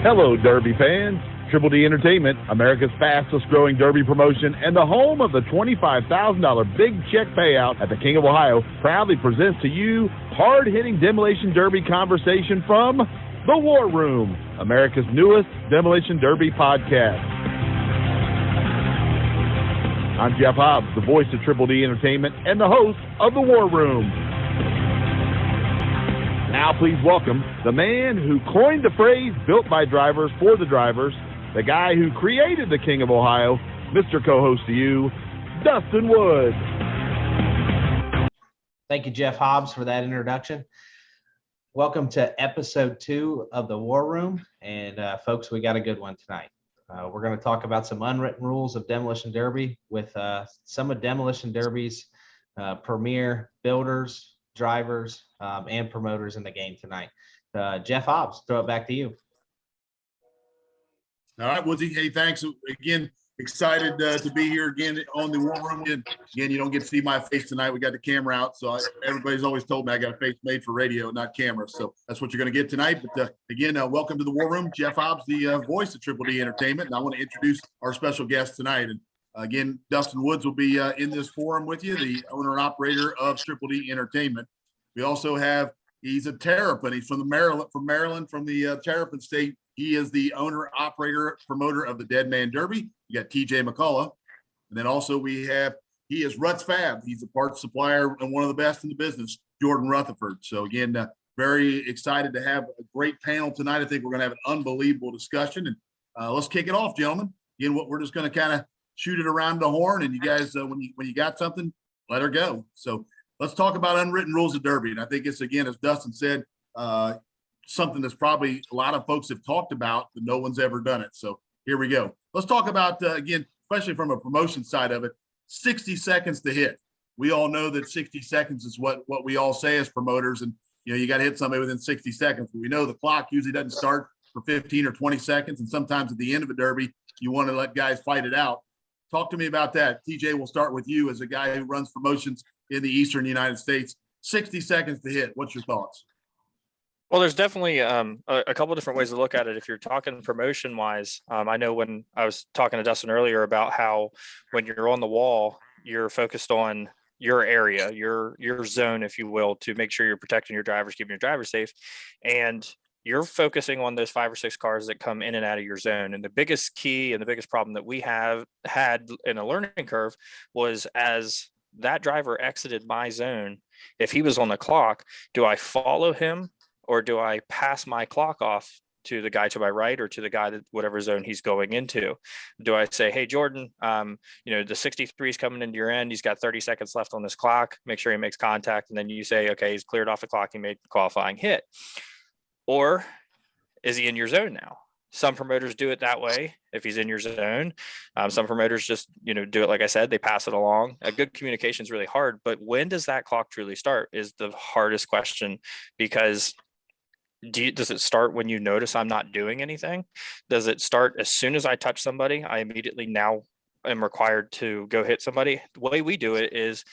Hello, Derby fans. Triple D Entertainment, America's fastest growing Derby promotion and the home of the $25,000 big check payout at the King of Ohio, proudly presents to you hard-hitting Demolition Derby conversation from The War Room, America's newest Demolition Derby podcast. I'm Jeff Hobbs, the voice of Triple D Entertainment and the host of The War Room. Now please welcome the man who coined the phrase built by drivers for the drivers, the guy who created the King of Ohio, Mr. Co-host to you, Dustin Woods. Thank you, Jeff Hobbs, for that introduction. Welcome to episode 2 of The War Room. And folks, we got a good one tonight. We're going to talk about some unwritten rules of Demolition Derby with some of Demolition Derby's premier builders, drivers, and promoters in the game tonight. Jeff Hobbs, throw it back to you. All right, Woodsy. Hey, thanks again. Excited to be here again on the War Room. Again, you don't get to see my face tonight. We got the camera out, so everybody's always told me I got a face made for radio, not camera. So that's what you're going to get tonight. But again, welcome to the War Room. Jeff Hobbs, the voice of Triple D Entertainment, and I want to introduce our special guest tonight. And again, Dustin Woods will be in this forum with you, the owner and operator of Triple D Entertainment. We also have, he's a Terrapin. He's from Maryland, from the Terrapin State. He is the owner, operator, promoter of the Deadman Derby. You got TJ McCullough. And then also he is RUTZ FAB. He's a parts supplier and one of the best in the business, Jordan Rutherford. So again, very excited to have a great panel tonight. I think we're going to have an unbelievable discussion. And let's kick it off, gentlemen. Again, we're just going to kind of shoot it around the horn. And you guys, when you got something, let her go. So let's talk about unwritten rules of Derby. And I think it's, again, as Dustin said, something that's probably a lot of folks have talked about, but no one's ever done it. So here we go. Let's talk about, again, especially from a promotion side of it, 60 seconds to hit. We all know that 60 seconds is what we all say as promoters. And, you got to hit somebody within 60 seconds. But we know the clock usually doesn't start for 15 or 20 seconds. And sometimes at the end of a Derby, you want to let guys fight it out. Talk to me about that. TJ, we'll start with you as a guy who runs promotions in the Eastern United States. 60 seconds to hit. What's your thoughts? Well, there's definitely a couple of different ways to look at it. If you're talking promotion wise, I know when I was talking to Dustin earlier about how when you're on the wall, you're focused on your area, your zone, if you will, to make sure you're protecting your drivers, keeping your drivers safe. And you're focusing on those 5 or 6 cars that come in and out of your zone. And the biggest key and the biggest problem that we have had in a learning curve was as that driver exited my zone, if he was on the clock, do I follow him? Or do I pass my clock off to the guy to my right or to the guy that whatever zone he's going into? Do I say, hey, Jordan, the 63 is coming into your end. He's got 30 seconds left on this clock. Make sure he makes contact. And then you say, okay, he's cleared off the clock. He made the qualifying hit. Or is he in your zone now? Some promoters do it that way if he's in your zone. Some promoters just, do it like I said, they pass it along. A good communication is really hard. But when does that clock truly start is the hardest question, because does it start when you notice I'm not doing anything? Does it start as soon as I touch somebody? I immediately now am required to go hit somebody. The way we do it is,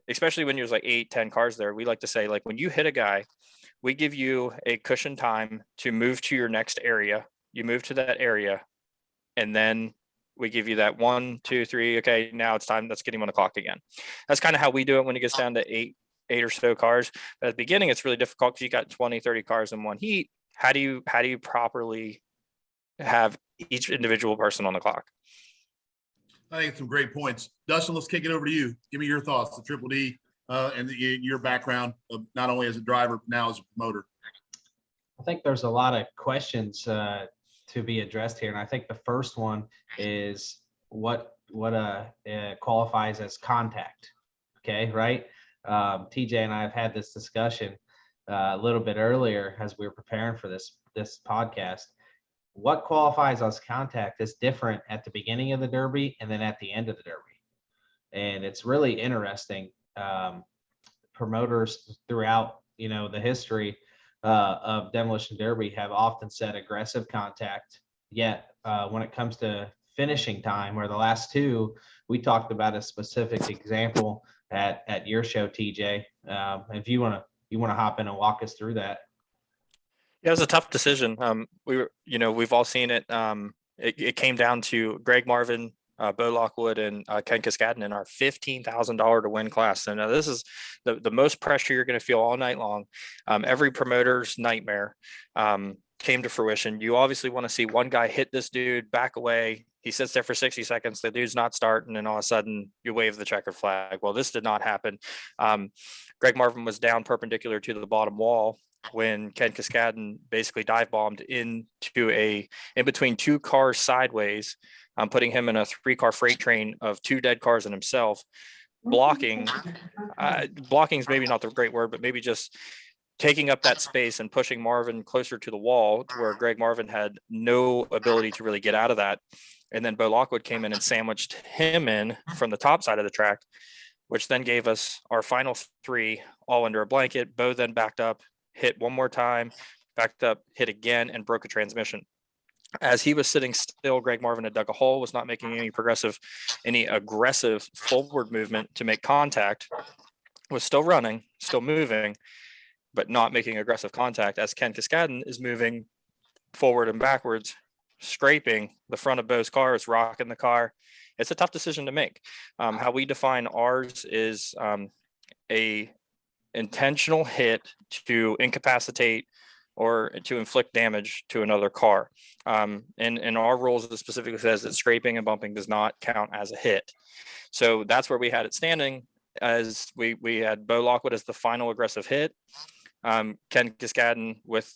especially when there's like 8-10 cars there, we like to say, like, when you hit a guy, we give you a cushion time to move to your next area. You move to that area, and then we give you that 1, 2, 3. Okay, now it's time. Let's get him on the clock again. That's kind of how we do it when it gets down to 8 or so cars. But at the beginning, it's really difficult because you got 20, 30 cars in one heat. How do you properly have each individual person on the clock? I think it's some great points. Dustin, let's kick it over to you. Give me your thoughts, the Triple D and your background of not only as a driver, but now as a promoter. I think there's a lot of questions to be addressed here. And I think the first one is what qualifies as contact. Okay, right? TJ and I have had this discussion a little bit earlier as we were preparing for this podcast. What qualifies as contact is different at the beginning of the Derby and then at the end of the Derby. And it's really interesting. Promoters throughout, the history of Demolition Derby have often said aggressive contact. Yet when it comes to finishing time, or the last 2, we talked about a specific example at your show, TJ. If you want to hop in and walk us through that. Yeah, it was a tough decision. We've all seen it. It came down to Greg Marvin, Bo Lockwood, and Ken Cascadden in our $15,000 to win class. So now this is the most pressure you're going to feel all night long. Every promoter's nightmare came to fruition. You obviously want to see one guy hit this dude, back away. He sits there for 60 seconds. The dude's not starting, and all of a sudden you wave the checkered flag. Well, this did not happen. Greg Marvin was down perpendicular to the bottom wall when Ken Cascadden basically dive bombed in between two cars sideways, putting him in a 3-car freight train of 2 dead cars and himself. Blocking is maybe not the great word, but maybe just taking up that space and pushing Marvin closer to the wall to where Greg Marvin had no ability to really get out of that. And then Bo Lockwood came in and sandwiched him in from the top side of the track, which then gave us our final 3 all under a blanket. Bo then backed up, hit one more time, backed up, hit again, and broke a transmission. As he was sitting still, Greg Marvin had dug a hole, was not making any aggressive forward movement to make contact, was still running, still moving, but not making aggressive contact, as Ken Cascadden is moving forward and backwards, scraping the front of Bo's car, is rocking the car. It's a tough decision to make. How we define ours is a intentional hit to incapacitate or to inflict damage to another car. And our rules, it specifically says that scraping and bumping does not count as a hit. So that's where we had it standing, as we had Bo Lockwood as the final aggressive hit. Ken Cascadden with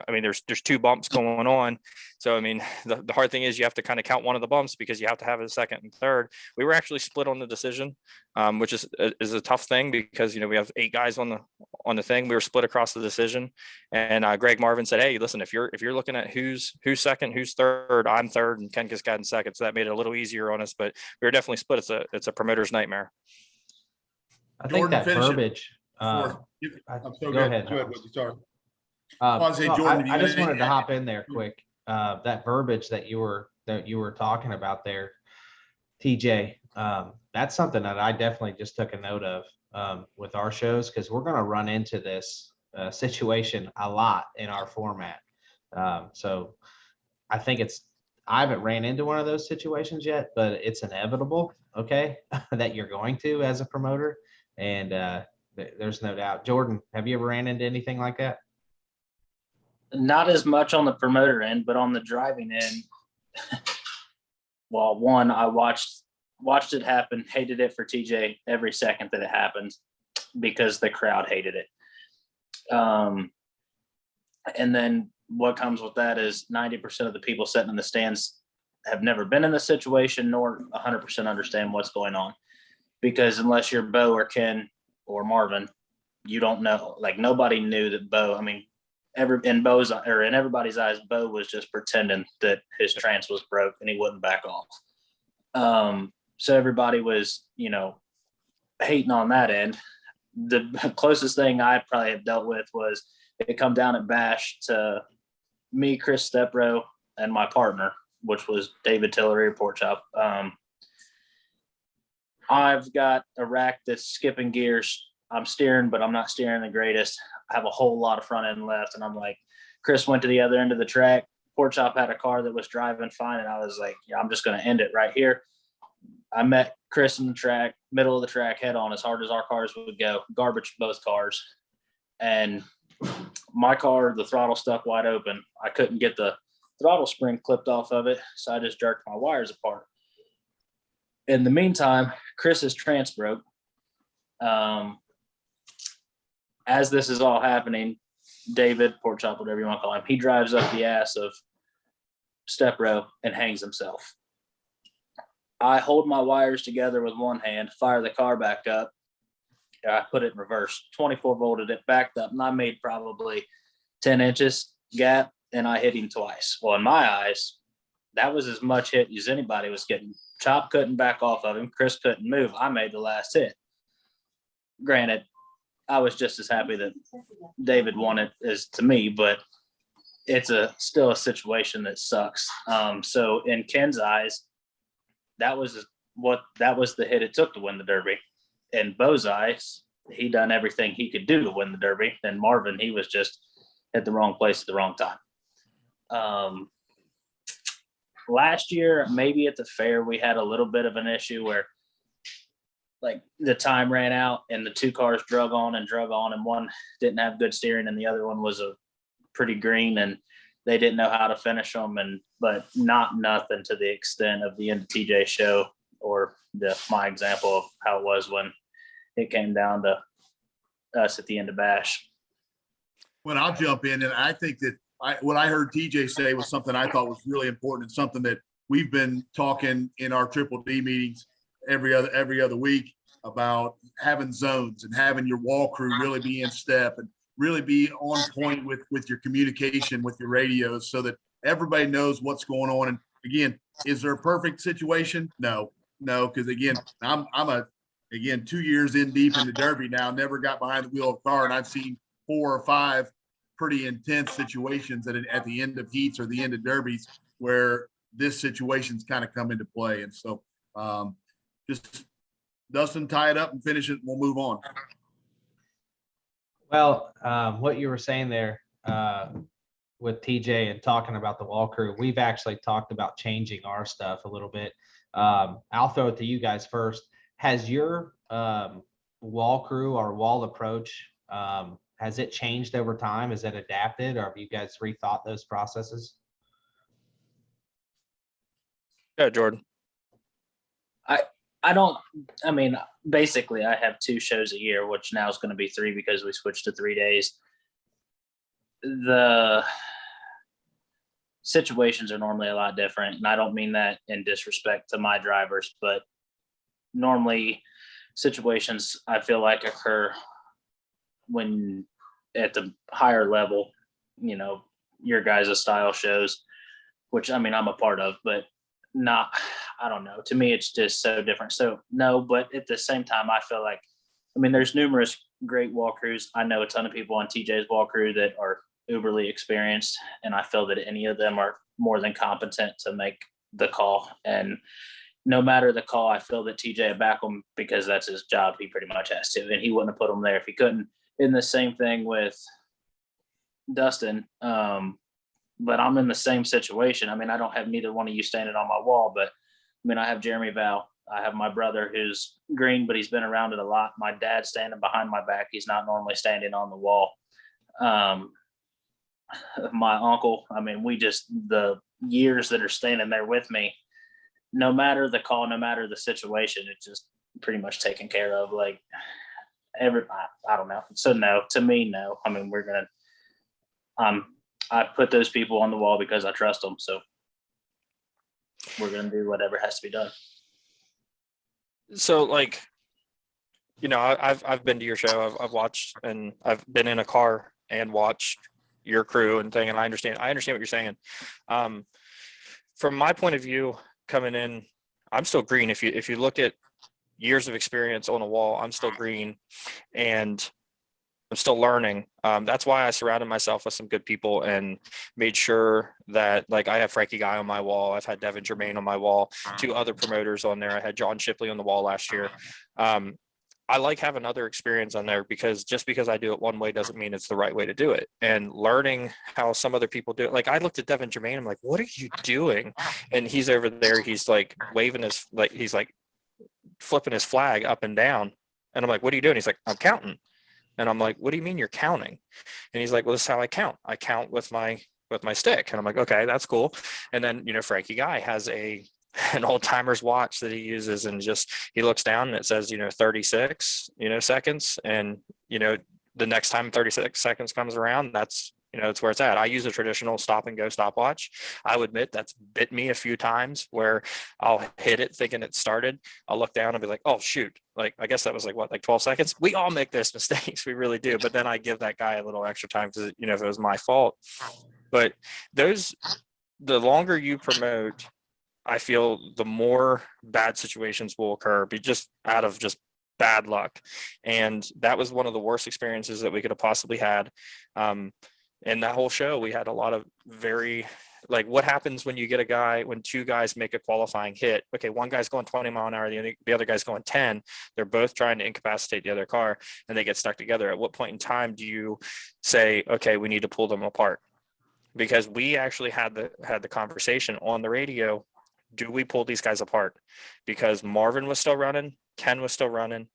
there's 2 bumps going on. So, the hard thing is you have to kind of count one of the bumps because you have to have a second and third. We were actually split on the decision, which is a tough thing because, we have 8 guys on the thing. We were split across the decision, and Greg Marvin said, "Hey, listen, if you're looking at who's second, who's third, I'm third, and Ken Cascadden second." So that made it a little easier on us, but we were definitely split. It's a promoter's nightmare. I think that verbiage. I'm so go ahead. Go ahead, Woody, sorry. Jordan, I just wanted to hop in there quick. That verbiage that you were talking about there, TJ, that's something that I definitely just took a note of with our shows, because we're going to run into this situation a lot in our format. So I think I haven't ran into one of those situations yet, but it's inevitable, okay, that you're going to as a promoter. And there's no doubt. Jordan, have you ever ran into anything like that? Not as much on the promoter end, but on the driving end. Well, one, I watched it happen, hated it for TJ every second that it happened because the crowd hated it. And then what comes with that is 90% of the people sitting in the stands have never been in the situation nor 100% understand what's going on. Because unless you're Bo or Ken or Marvin, you don't know. Like, nobody knew that Bo, in everybody's eyes, Bo was just pretending that his trance was broke and he wouldn't back off. So everybody was, hating on that end. The closest thing I probably have dealt with was it come down at Bash to me, Chris Stepro, and my partner, which was David Tillery or Pork Chop. I've got a rack that's skipping gears. I'm steering, but I'm not steering the greatest. I have a whole lot of front end left. And I'm like, Chris went to the other end of the track. Pork Chop had a car that was driving fine. And I was like, yeah, I'm just going to end it right here. I met Chris in the track, middle of the track, head on, as hard as our cars would go. Garbage both cars. And my car, the throttle stuck wide open. I couldn't get the throttle spring clipped off of it. So I just jerked my wires apart. In the meantime, Chris's trance broke. As this is all happening, David, Pork Chop, whatever you want to call him, he drives up the ass of Step Row and hangs himself. I hold my wires together with one hand, fire the car back up. I put it in reverse, 24 volted it, backed up, and I made probably 10 inches gap, and I hit him twice. Well, in my eyes, that was as much hit as anybody was getting. Chop couldn't back off of him. Chris couldn't move. I made the last hit. Granted, I was just as happy that David won it as to me, but it's still a situation that sucks. So in Ken's eyes, that was the hit it took to win the Derby. In Bo's eyes, he done everything he could do to win the Derby. And Marvin, he was just at the wrong place at the wrong time. Last year, maybe at the fair, we had a little bit of an issue where like the time ran out and the two cars drug on, and one didn't have good steering and the other one was a pretty green, and they didn't know how to finish them. But not nothing to the extent of the end of TJ show or my example of how it was when it came down to us at the end of Bash. Well, I'll jump in, and I think that what I heard TJ say was something I thought was really important, and something that we've been talking in our Triple D meetings every other week about having zones and having your wall crew really be in step and really be on point with your communication with your radios so that everybody knows what's going on. And again, is there a perfect situation? No, because again, I'm 2 years in deep in the Derby now, never got behind the wheel of a car, and I've seen 4 or 5 pretty intense situations at the end of heats or the end of derbies where this situation's kind of come into play. And so just Dustin, tie it up and finish it, and we'll move on. Well, what you were saying there with TJ and talking about the wall crew, we've actually talked about changing our stuff a little bit. I'll throw it to you guys first. Has your wall crew or wall approach, has it changed over time? Is it adapted, or have you guys rethought those processes? Yeah, Jordan. Basically I have 2 shows a year, which now is going to be 3 because we switched to 3 days. The situations are normally a lot different, and I don't mean that in disrespect to my drivers, but normally situations I feel like occur when at the higher level, your guys' style shows, which I'm a part of, but not, I don't know. To me, it's just so different. So no, but at the same time, I feel like, there's numerous great wall crews. I know a ton of people on TJ's wall crew that are uberly experienced, and I feel that any of them are more than competent to make the call. And no matter the call, I feel that TJ would back him because that's his job. He pretty much has to, and he wouldn't have put him there if he couldn't. And the same thing with Dustin. But I'm in the same situation. I don't have neither one of you standing on my wall, but I have Jeremy Val. I have my brother who's green, but he's been around it a lot. My dad's standing behind my back. He's not normally standing on the wall. My uncle, the years that are standing there with me, no matter the call, no matter the situation, it's just pretty much taken care of. Like I don't know. So no, to me, no. I put those people on the wall because I trust them. So we're going to do whatever has to be done. So I've been to your show. I've watched, and I've been in a car and watched your crew and thing. And I understand what you're saying. From my point of view coming in, I'm still green. If you look at years of experience on a wall, I'm still green, and I'm still learning. That's why I surrounded myself with some good people and made sure that I have Frankie Guy on my wall. I've had Devin Germain on my wall, 2 other promoters on there. I had John Shipley on the wall last year. I like having other experience on there because just because I do it one way doesn't mean it's the right way to do it. And learning how some other people do it. I looked at Devin Germain. I'm like, what are you doing? And he's over there. He's waving his, he's flipping his flag up and down. And I'm like, what are you doing? He's like, I'm counting. And I'm like, what do you mean you're counting? And he's like, well, this is how I count. I count with my stick. And I'm like, okay, that's cool. And then, Frankie Guy has an old timer's watch that he uses, and he looks down and it says, 36, seconds. And, the next time 36 seconds comes around, that's where it's at. I use a traditional stop and go stopwatch. I would admit that's bit me a few times where I'll hit it thinking it started. I'll look down and be like, oh shoot. I guess that was 12 seconds. We all make those mistakes. We really do. But then I give that guy a little extra time because, if it was my fault. But the longer you promote, I feel the more bad situations will occur, just out of just bad luck. And that was one of the worst experiences that we could have possibly had. In that whole show, we had a lot of very like what happens when you get when two guys make a qualifying hit? Okay, one guy's going 20 mile an hour, the other guy's going 10. They're both trying to incapacitate the other car and they get stuck together. At what point in time do you say, okay, we need to pull them apart? Because we actually had the conversation on the radio. Do we pull these guys apart? Because Marvin was still running, Ken was still running,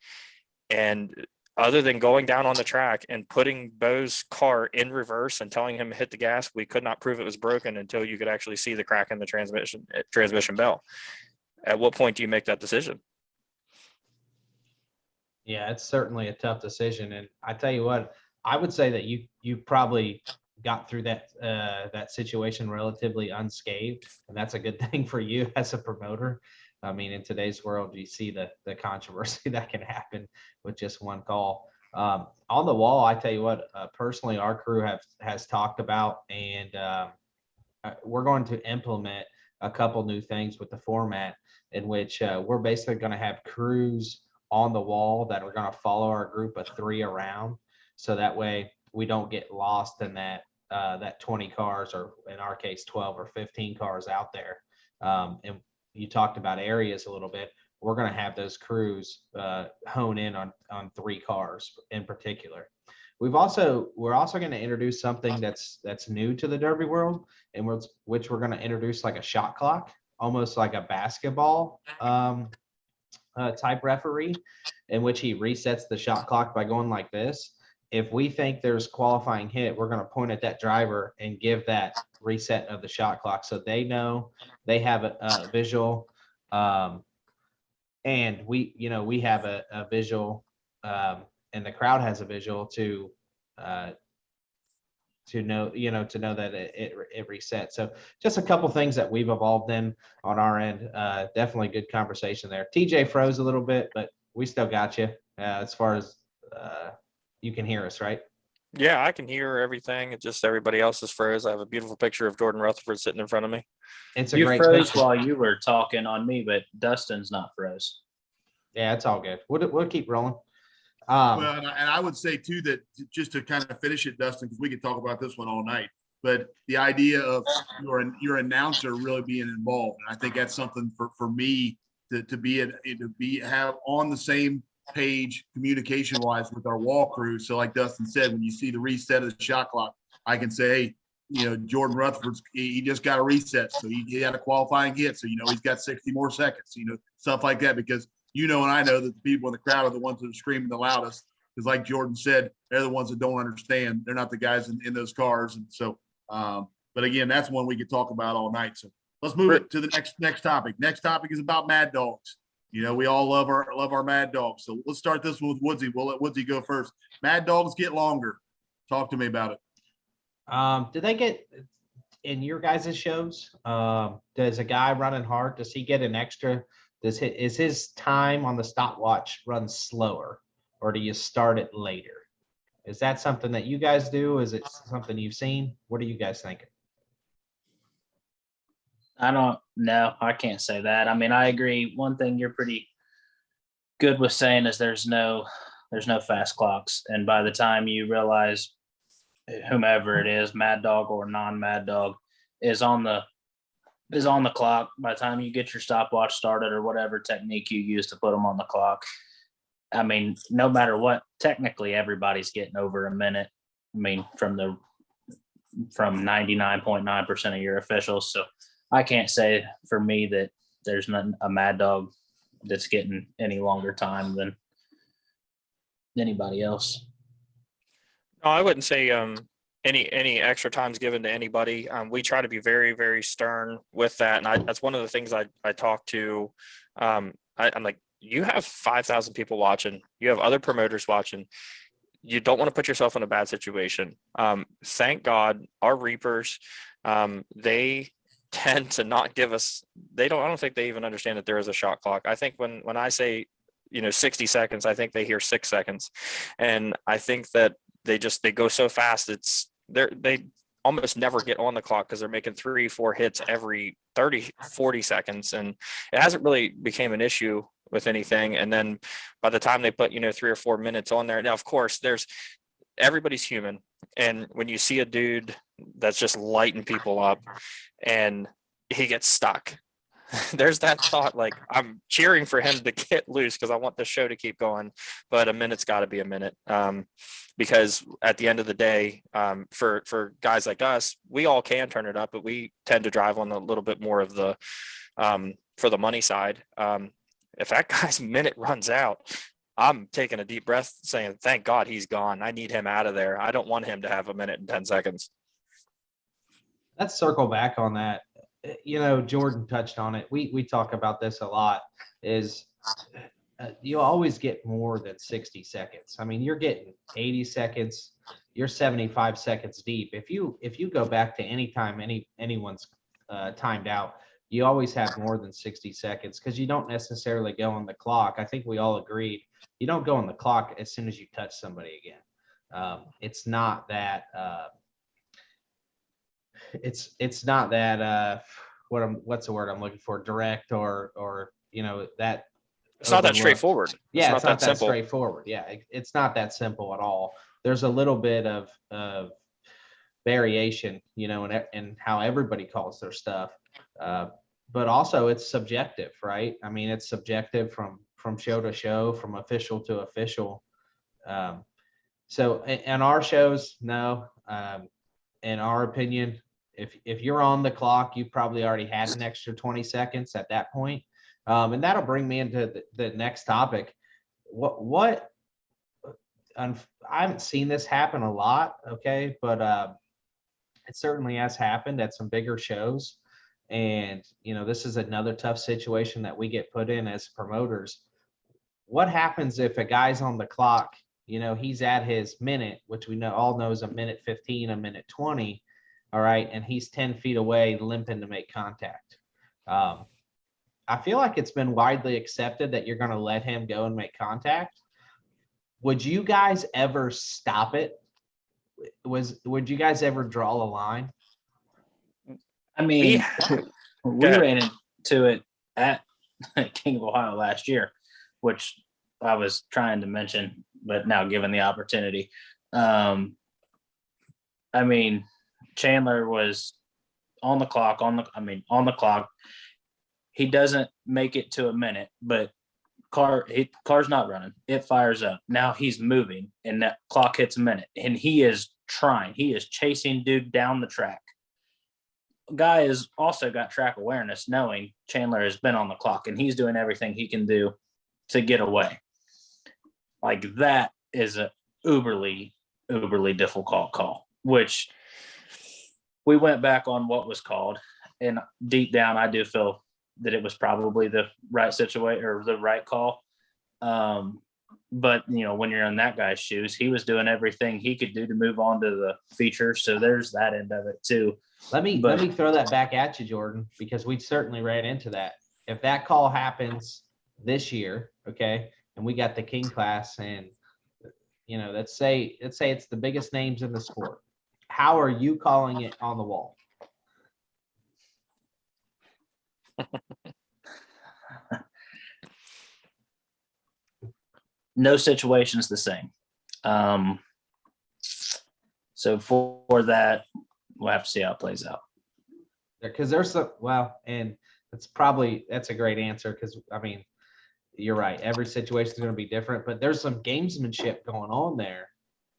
and other than going down on the track and putting Bo's car in reverse and telling him to hit the gas, we could not prove it was broken until you could actually see the crack in the transmission bell. At what point do you make that decision? Yeah, it's certainly a tough decision. And I tell you what, I would say that you probably got through that situation relatively unscathed. And that's a good thing for you as a promoter. I mean, in today's world, you see the controversy that can happen with just one call. On the wall, I tell you what, personally, our crew has talked about, and we're going to implement a couple new things with the format in which we're basically going to have crews on the wall that are going to follow our group of 3 around. So that way we don't get lost in that 20 cars, or in our case, 12 or 15 cars out there. And you talked about areas a little bit. We're going to have those crews hone in on 3 cars in particular. We're also going to introduce something that's new to the Derby world, and which we're going to introduce like a shot clock, almost like a basketball type referee, in which he resets the shot clock by going like this. If we think there's qualifying hit, we're going to point at that driver and give that reset of the shot clock, so they know, they have a visual, and we have a visual, and the crowd has a visual to know that it resets. So just a couple things that we've evolved in on our end. Definitely good conversation there. TJ froze a little bit, but we still got you as far as you can hear us, right? Yeah, I can hear everything. It's just everybody else is froze. I have a beautiful picture of Jordan Rutherford sitting in front of me. It's a You great froze picture. while you were talking on me, but Dustin's not froze. Yeah, it's all good. We'll keep rolling. Well, and I would say too that just to kind of finish it, Dustin, because we could talk about this one all night. But the idea of your announcer really being involved, and I think that's something for me to have on the same page communication wise with our wall crew. So like Dustin said, when you see the reset of the shot clock, I can say, hey, Jordan Rutherford's, he just got a reset, so he had a qualifying hit, so he's got 60 more seconds, stuff like that, because and I know that the people in the crowd are the ones that are screaming the loudest, because like Jordan said, they're the ones that don't understand. They're not the guys in those cars. And so but again, that's one we could talk about all night. So let's move it to the next topic. Next topic is about mad dogs. We all love our mad dogs. So let's start this one with Woodsy. We'll let Woodsy go first. Mad dogs get longer. Talk to me about it. Do they get in your guys' shows? Does a guy running hard, does he get an extra? Is his time on the stopwatch run slower, or do you start it later? Is that something that you guys do? Is it something you've seen? What are you guys thinking? I don't know. I can't say that. I mean, I agree. One thing you're pretty good with saying is there's no fast clocks. And by the time you realize whomever it is, mad dog or non-mad dog, is on the clock, by the time you get your stopwatch started or whatever technique you use to put them on the clock, I mean, no matter what, technically everybody's getting over a minute. I mean, from 99.9% of your officials. So I can't say for me that there's not a mad dog that's getting any longer time than anybody else. No, I wouldn't say any extra times given to anybody. We try to be very, very stern with that. And that's one of the things I talk to. I'm like, you have 5,000 people watching. You have other promoters watching. You don't want to put yourself in a bad situation. Thank God our Reapers, they tend to not give us, I don't think they even understand that there is a shot clock. I think when I say, 60 seconds, I think they hear 6 seconds. And I think that they go so fast. They almost never get on the clock because they're making 3-4 hits every 30-40 seconds. And it hasn't really became an issue with anything. And then by the time they put, 3 or 4 minutes on there, now, of course, there's everybody's human. And when you see a dude that's just lighting people up and he gets stuck, there's that thought, like, I'm cheering for him to get loose because I want the show to keep going, but a minute's got to be a minute. Because at the end of the day, for guys like us, we all can turn it up, but we tend to drive on a little bit more of the for the money side. If that guy's minute runs out, I'm taking a deep breath saying, thank God he's gone. I need him out of there. I don't want him to have a minute and 10 seconds. Let's circle back on that. Jordan touched on it. We talk about this a lot, is you always get more than 60 seconds. I mean, you're getting 80 seconds, you're 75 seconds deep. If you go back to any time anyone's timed out, you always have more than 60 seconds because you don't necessarily go on the clock. I think we all agreed you don't go on the clock as soon as you touch somebody again. It's not that it's not that what's the word I'm looking for, direct or that it's not that straightforward. Yeah, it's not that simple. straightforward. Yeah, it's not that simple at all. There's a little bit of variation, in how everybody calls their stuff. But also it's subjective, right? I mean, it's subjective from show to show, from official to official. So in our shows, no, in our opinion, if you're on the clock, you've probably already had an extra 20 seconds at that point. And that'll bring me into the next topic. I haven't seen this happen a lot, okay, but it certainly has happened at some bigger shows. And, this is another tough situation that we get put in as promoters. What happens if a guy's on the clock, he's at his minute, which we all know is a minute 15, a minute 20, all right, and he's 10 feet away limping to make contact. I feel like it's been widely accepted that you're going to let him go and make contact. Would you guys ever stop it? Would you guys ever draw a line? I mean, we ran into it at King of Ohio last year, which I was trying to mention, but now given the opportunity. I mean, Chandler was on the clock, on the clock. He doesn't make it to a minute, but car's not running. It fires up. Now he's moving, and that clock hits a minute, and he is trying. He is chasing dude down the track. Guy has also got track awareness, knowing Chandler has been on the clock, and he's doing everything he can do to get away. Like, that is a uberly difficult call, which we went back on what was called, and deep down, I do feel that it was probably the right situation or the right call. But when you're in that guy's shoes, he was doing everything he could do to move on to the feature. So there's that end of it too. Let me throw that back at you, Jordan, because we certainly ran into that. If that call happens this year, okay, and we got the King class, and let's say it's the biggest names in the sport, how are you calling it on the wall? No situation's the same. So for that, we'll have to see how it plays out. Because there's and that's a great answer, because I mean, you're right. Every situation is going to be different, but there's some gamesmanship going on there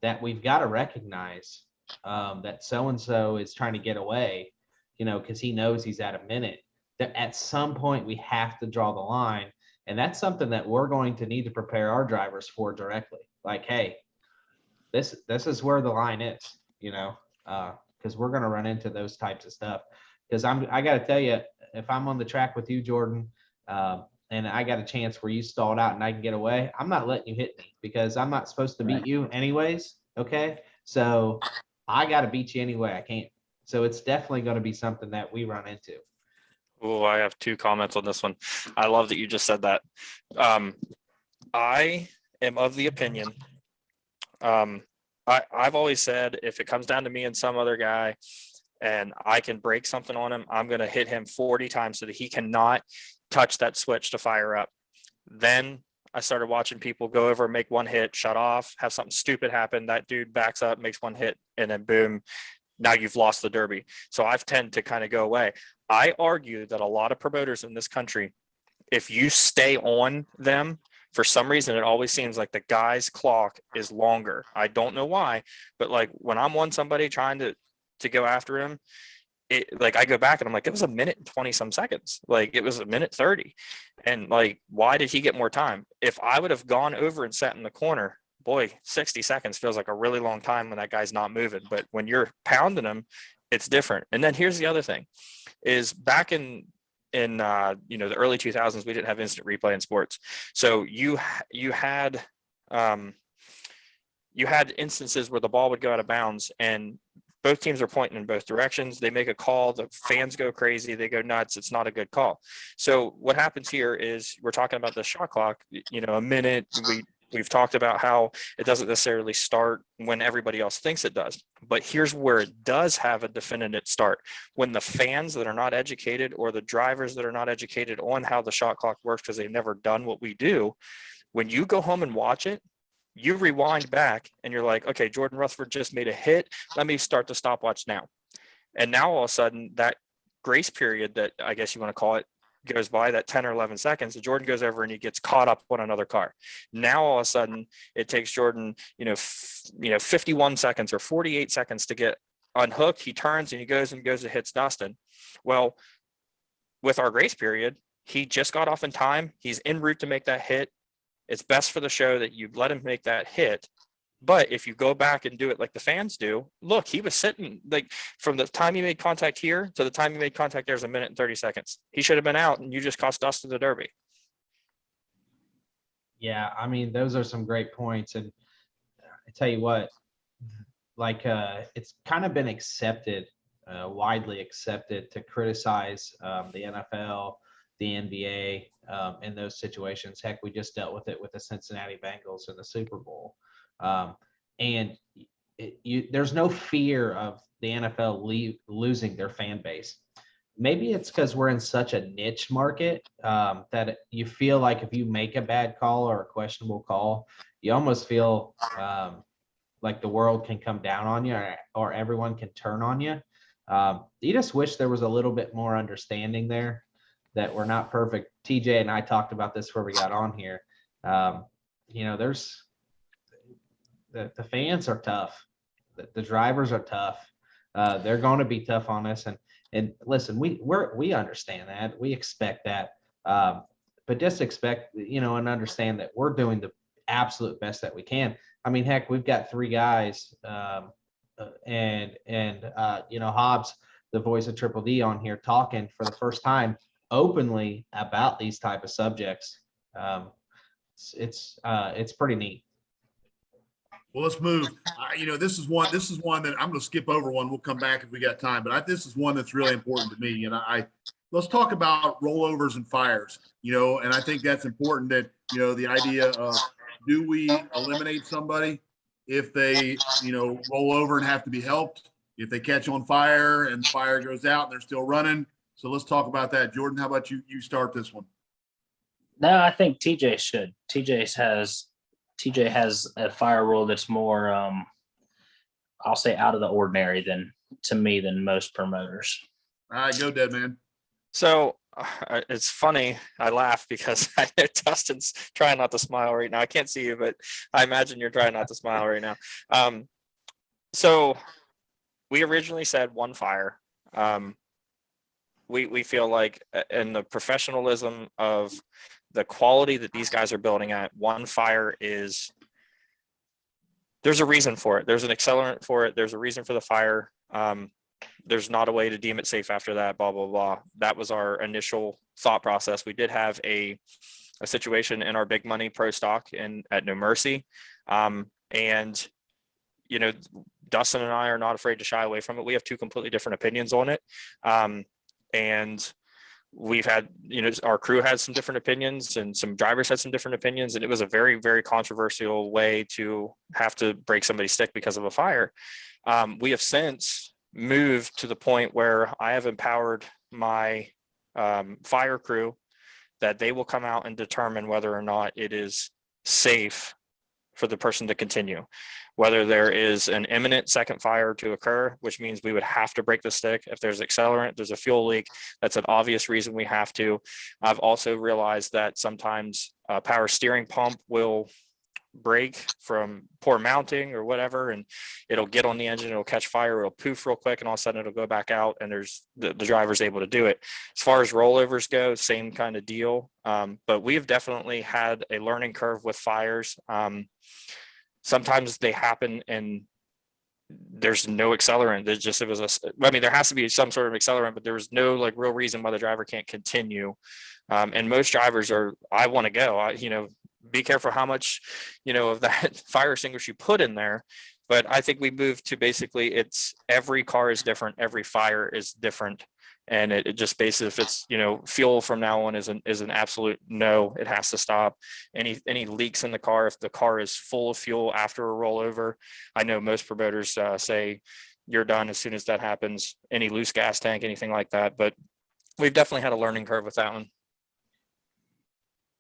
that we've got to recognize, that so-and-so is trying to get away, because he knows he's at a minute. That at some point we have to draw the line. And that's something that we're going to need to prepare our drivers for directly. Like, hey, this is where the line is, because we're going to run into those types of stuff. Because I got to tell you, if I'm on the track with you, Jordan, and I got a chance where you stalled out and I can get away, I'm not letting you hit me, because I'm not supposed to beat you anyways. Okay. So I got to beat you anyway. I can't. So it's definitely going to be something that we run into. Oh, I have two comments on this one. I love that you just said that. I am of the opinion. I've always said, if it comes down to me and some other guy and I can break something on him, I'm going to hit him 40 times so that he cannot touch that switch to fire up. Then I started watching people go over, make one hit, shut off, have something stupid happen. That dude backs up, makes one hit, and then boom, now you've lost the Derby. So I've tend to kind of go away. I argue that a lot of promoters in this country, if you stay on them, for some reason, it always seems like the guy's clock is longer. I don't know why, but like when I'm on somebody trying to go after him, like I go back and I'm like, it was a minute and 20 some seconds. Like it was a minute 30. And like, why did he get more time? If I would have gone over and sat in the corner, boy, 60 seconds feels like a really long time when that guy's not moving. But when you're pounding him, it's different. And then here's the other thing is back in the early 2000s, we didn't have instant replay in sports. So you had instances where the ball would go out of bounds and both teams are pointing in both directions. They make a call. The fans go crazy. They go nuts. It's not a good call. So what happens here is we're talking about the shot clock, a minute. We've talked about how it doesn't necessarily start when everybody else thinks it does. But here's where it does have a definitive start. When the fans that are not educated or the drivers that are not educated on how the shot clock works because they've never done what we do, when you go home and watch it, you rewind back and you're like, okay, Jordan Rutherford just made a hit. Let me start the stopwatch now. And now all of a sudden that grace period that I guess you want to call it goes by, that 10 or 11 seconds, and Jordan goes over and he gets caught up on another car. Now all of a sudden it takes Jordan, 51 seconds or 48 seconds to get unhooked. He turns and he goes and hits Dustin. Well, with our grace period, he just got off in time. He's en route to make that hit. It's best for the show that you let him make that hit. But if you go back and do it like the fans do, look, he was sitting like from the time he made contact here to the time he made contact, there's a minute and 30 seconds. He should have been out and you just cost Dustin the Derby. Yeah, I mean, those are some great points. And I tell you what, like it's kind of been accepted, widely accepted to criticize the NFL, the NBA in those situations. Heck, we just dealt with it with the Cincinnati Bengals in the Super Bowl. And there's no fear of the NFL losing their fan base. Maybe it's because we're in such a niche market that you feel like if you make a bad call or a questionable call, you almost feel like the world can come down on you or everyone can turn on you. You just wish there was a little bit more understanding there that we're not perfect. TJ and I talked about this before we got on here. There's the fans are tough. The drivers are tough. They're going to be tough on us. And listen, we understand that. We expect that. But just expect, and understand that we're doing the absolute best that we can. I mean, heck, we've got three guys and Hobbs, the voice of Triple D, on here talking for the first time openly about these type of subjects. It's pretty neat. Well, let's move. This is one that I'm going to skip over one. We'll come back if we got time, but this is one that's really important to me. And let's talk about rollovers and fires, and I think that's important that, the idea of, do we eliminate somebody if they, roll over and have to be helped, if they catch on fire and the fire goes out and they're still running? So let's talk about that. Jordan, how about you start this one? No, I think TJ should. TJ has a fire rule that's more, I'll say, out of the ordinary than most promoters. All right, go Deadman. So it's funny. I laugh because I know Dustin's trying not to smile right now. I can't see you, but I imagine you're trying not to smile right now. So we originally said one fire. We feel like in the professionalism of the quality that these guys are building at, one fire there's a reason for it. There's an accelerant for it. There's a reason for the fire. There's not a way to deem it safe after that, blah, blah, blah. That was our initial thought process. We did have a situation in our big money pro stock at No Mercy. And, Dustin and I are not afraid to shy away from it. We have two completely different opinions on it. And we've had, our crew had some different opinions and some drivers had some different opinions. And it was a very, very controversial way to have to break somebody's stick because of a fire. We have since moved to the point where I have empowered my fire crew that they will come out and determine whether or not it is safe for the person to continue, whether there is an imminent second fire to occur, which means we would have to break the stick. If there's accelerant, there's a fuel leak, that's an obvious reason we have to. I've also realized that sometimes a power steering pump will break from poor mounting or whatever, and it'll get on the engine, it'll catch fire, it'll poof real quick, and all of a sudden it'll go back out, and there's the driver's able to do it. As far as rollovers go, same kind of deal. But we've definitely had a learning curve with fires. Sometimes they happen and there's no accelerant. There's just, there has to be some sort of accelerant, but there was no like real reason why the driver can't continue. And most drivers are, I want to go, be careful how much, of that fire extinguisher you put in there. But I think we moved to basically it's every car is different. Every fire is different. And it just basically, if it's, fuel from now on is an absolute no, it has to stop. Any leaks in the car, if the car is full of fuel after a rollover, I know most promoters say you're done as soon as that happens, any loose gas tank, anything like that. But we've definitely had a learning curve with that one.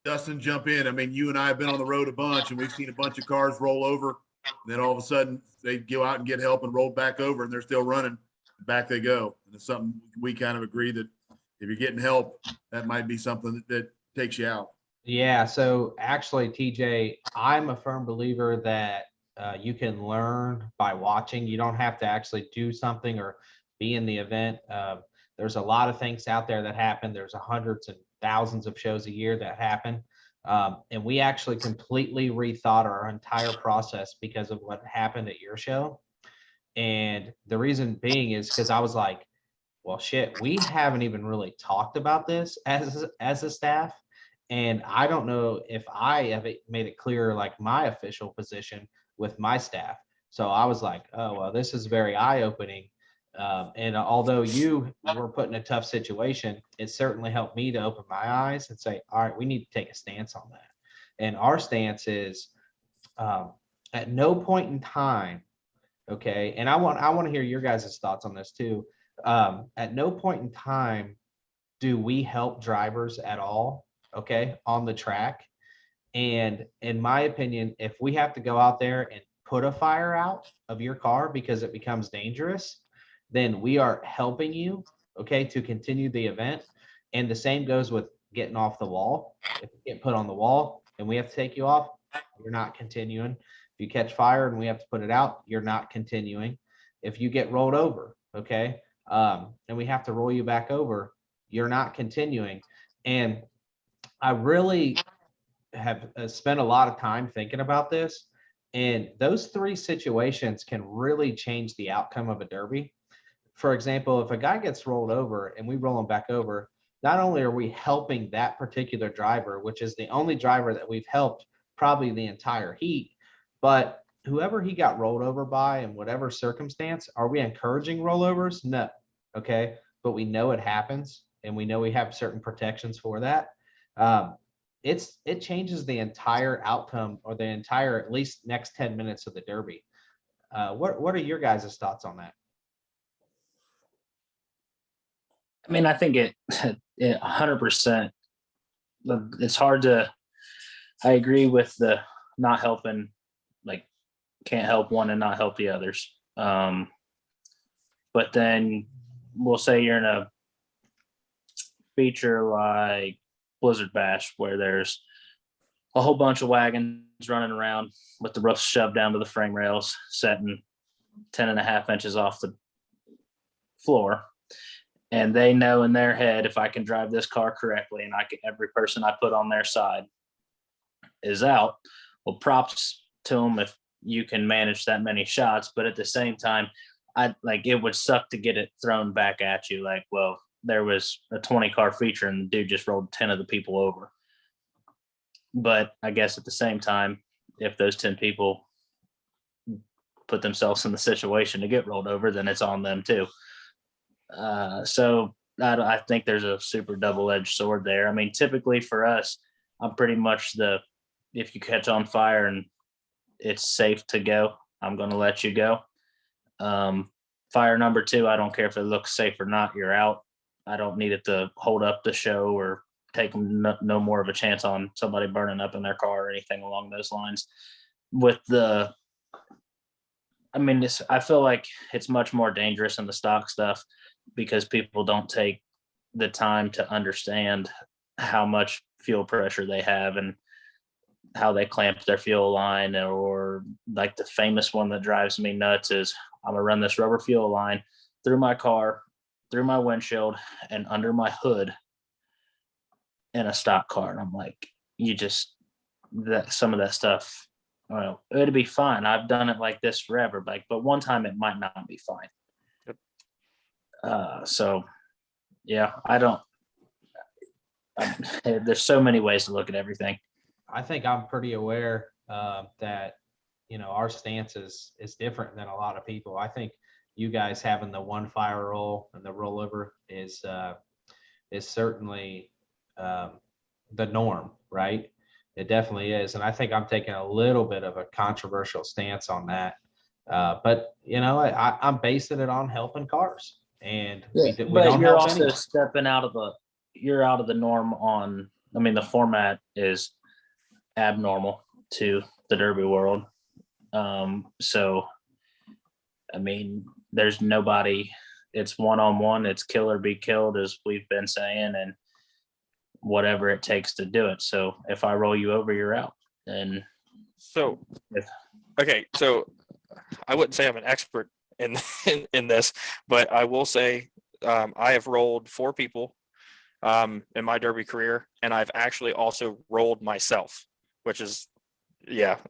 Dustin, jump in. I mean, you and I have been on the road a bunch, and we've seen a bunch of cars roll over. And then all of a sudden, they go out and get help and roll back over, and they're still running. Back they go. And it's something we kind of agree that if you're getting help, that might be something that takes you out. Yeah. So actually, TJ, I'm a firm believer that you can learn by watching. You don't have to actually do something or be in the event. There's a lot of things out there that happen. There's hundreds and thousands of shows a year that happen. And we actually completely rethought our entire process because of what happened at your show. And the reason being is because I was like, well, shit, we haven't even really talked about this as a staff. And I don't know if I have made it clear, like my official position with my staff. So I was like, oh, well, this is very eye-opening. And although you were put in a tough situation, it certainly helped me to open my eyes and say, all right, we need to take a stance on that. And our stance is at no point in time, okay, and I want to hear your guys' thoughts on this too. At no point in time do we help drivers at all, okay, on the track. And in my opinion, if we have to go out there and put a fire out of your car because it becomes dangerous, then we are helping you, okay, to continue the event. And the same goes with getting off the wall. If you get put on the wall and we have to take you off, you're not continuing. If you catch fire and we have to put it out, you're not continuing. If you get rolled over, okay, and we have to roll you back over, you're not continuing. And I really have spent a lot of time thinking about this. And those three situations can really change the outcome of a derby. For example, if a guy gets rolled over and we roll him back over, not only are we helping that particular driver, which is the only driver that we've helped probably the entire heat, but whoever he got rolled over by in whatever circumstance, are we encouraging rollovers? No. Okay. But we know it happens and we know we have certain protections for that. It changes the entire outcome or the entire, at least next 10 minutes of the derby. What are your guys' thoughts on that? I mean, I think it 100%. It's hard to, I agree with the not helping, like can't help one and not help the others. But then we'll say you're in a feature like Blizzard Bash where there's a whole bunch of wagons running around with the roofs shoved down to the frame rails, setting 10.5 inches off the floor. And they know in their head, if I can drive this car correctly and every person I put on their side is out, well, props to them if you can manage that many shots. But at the same time, it would suck to get it thrown back at you. Like, well, there was a 20 car feature and the dude just rolled 10 of the people over. But I guess at the same time, if those 10 people put themselves in the situation to get rolled over, then it's on them too. So I think there's a super double-edged sword there. I mean, typically for us, I'm pretty much if you catch on fire and it's safe to go, I'm going to let you go. Fire number 2, I don't care if it looks safe or not, you're out. I don't need it to hold up the show or take no more of a chance on somebody burning up in their car or anything along those lines. With the, I mean, I feel like it's much more dangerous in the stock stuff because people don't take the time to understand how much fuel pressure they have and how they clamp their fuel line. Or like the famous one that drives me nuts is I'm gonna run this rubber fuel line through my car, through my windshield, and under my hood in a stock car. And I'm like, some of that stuff, well, it'd be fine. I've done it like this forever, but one time it might not be fine. Yep. So yeah, there's so many ways to look at everything. I think I'm pretty aware that, our stance is different than a lot of people. I think you guys having the one fire roll and the rollover is certainly the norm, right? It definitely is. And I think I'm taking a little bit of a controversial stance on that. But, I'm basing it on helping cars. And we but don't you're help also anyone. stepping out of the norm on, I mean, the format is abnormal to the Derby world. So, I mean, there's nobody, it's one-on-one, it's kill or be killed, as we've been saying, and whatever it takes to do it. So if I roll you over, you're out. And So, okay. So I wouldn't say I'm an expert in this, but I will say I have rolled 4 people in my Derby career, and I've actually also rolled myself, which is,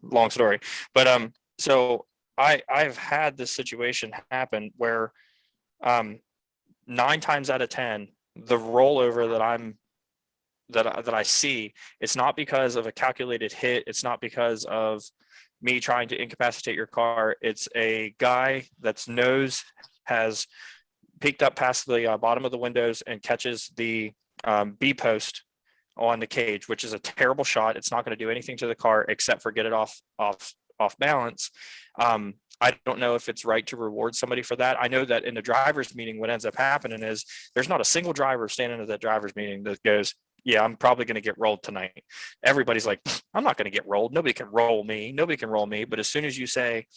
long story. But so I've had this situation happen where 9 times out of 10, the rollover that I see, it's not because of a calculated hit. It's not because of me trying to incapacitate your car. It's a guy that's nose has peeked up past the bottom of the windows and catches the B post on the cage, which is a terrible shot. It's not going to do anything to the car except for get it off balance. I don't know if it's right to reward somebody for that. I know that in the driver's meeting, what ends up happening is there's not a single driver standing at that driver's meeting that goes, yeah, I'm probably going to get rolled tonight. Everybody's like, I'm not going to get rolled. Nobody can roll me. Nobody can roll me. But as soon as you say,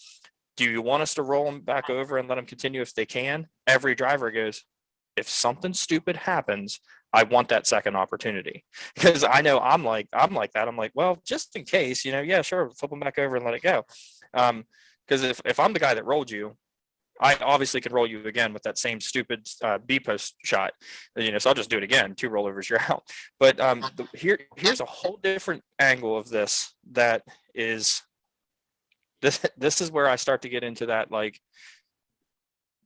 do you want us to roll them back over and let them continue if they can? Every driver goes, if something stupid happens, I want that second opportunity. Because I know I'm like that. I'm like, well, just in case, yeah, sure, flip them back over and let it go. Because if I'm the guy that rolled you, I obviously can roll you again with that same stupid B post shot. So I'll just do it again. 2 rollovers, you're out. But here's a whole different angle of this. That is, this is where I start to get into that, like,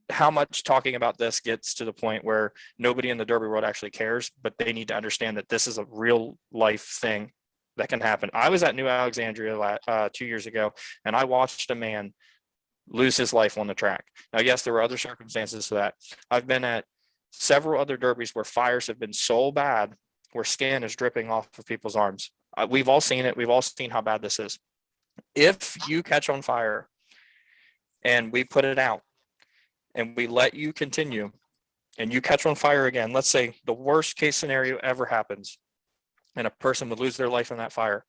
how much talking about this gets to the point where nobody in the Derby world actually cares, but they need to understand that this is a real life thing that can happen. I was at New Alexandria 2 years ago, and I watched a man lose his life on the track. Now, yes, there were other circumstances to that. I've been at several other derbies where fires have been so bad where skin is dripping off of people's arms. We've all seen it. We've all seen how bad this is. If you catch on fire and we put it out and we let you continue and you catch on fire again, let's say the worst case scenario ever happens and a person would lose their life in that fire.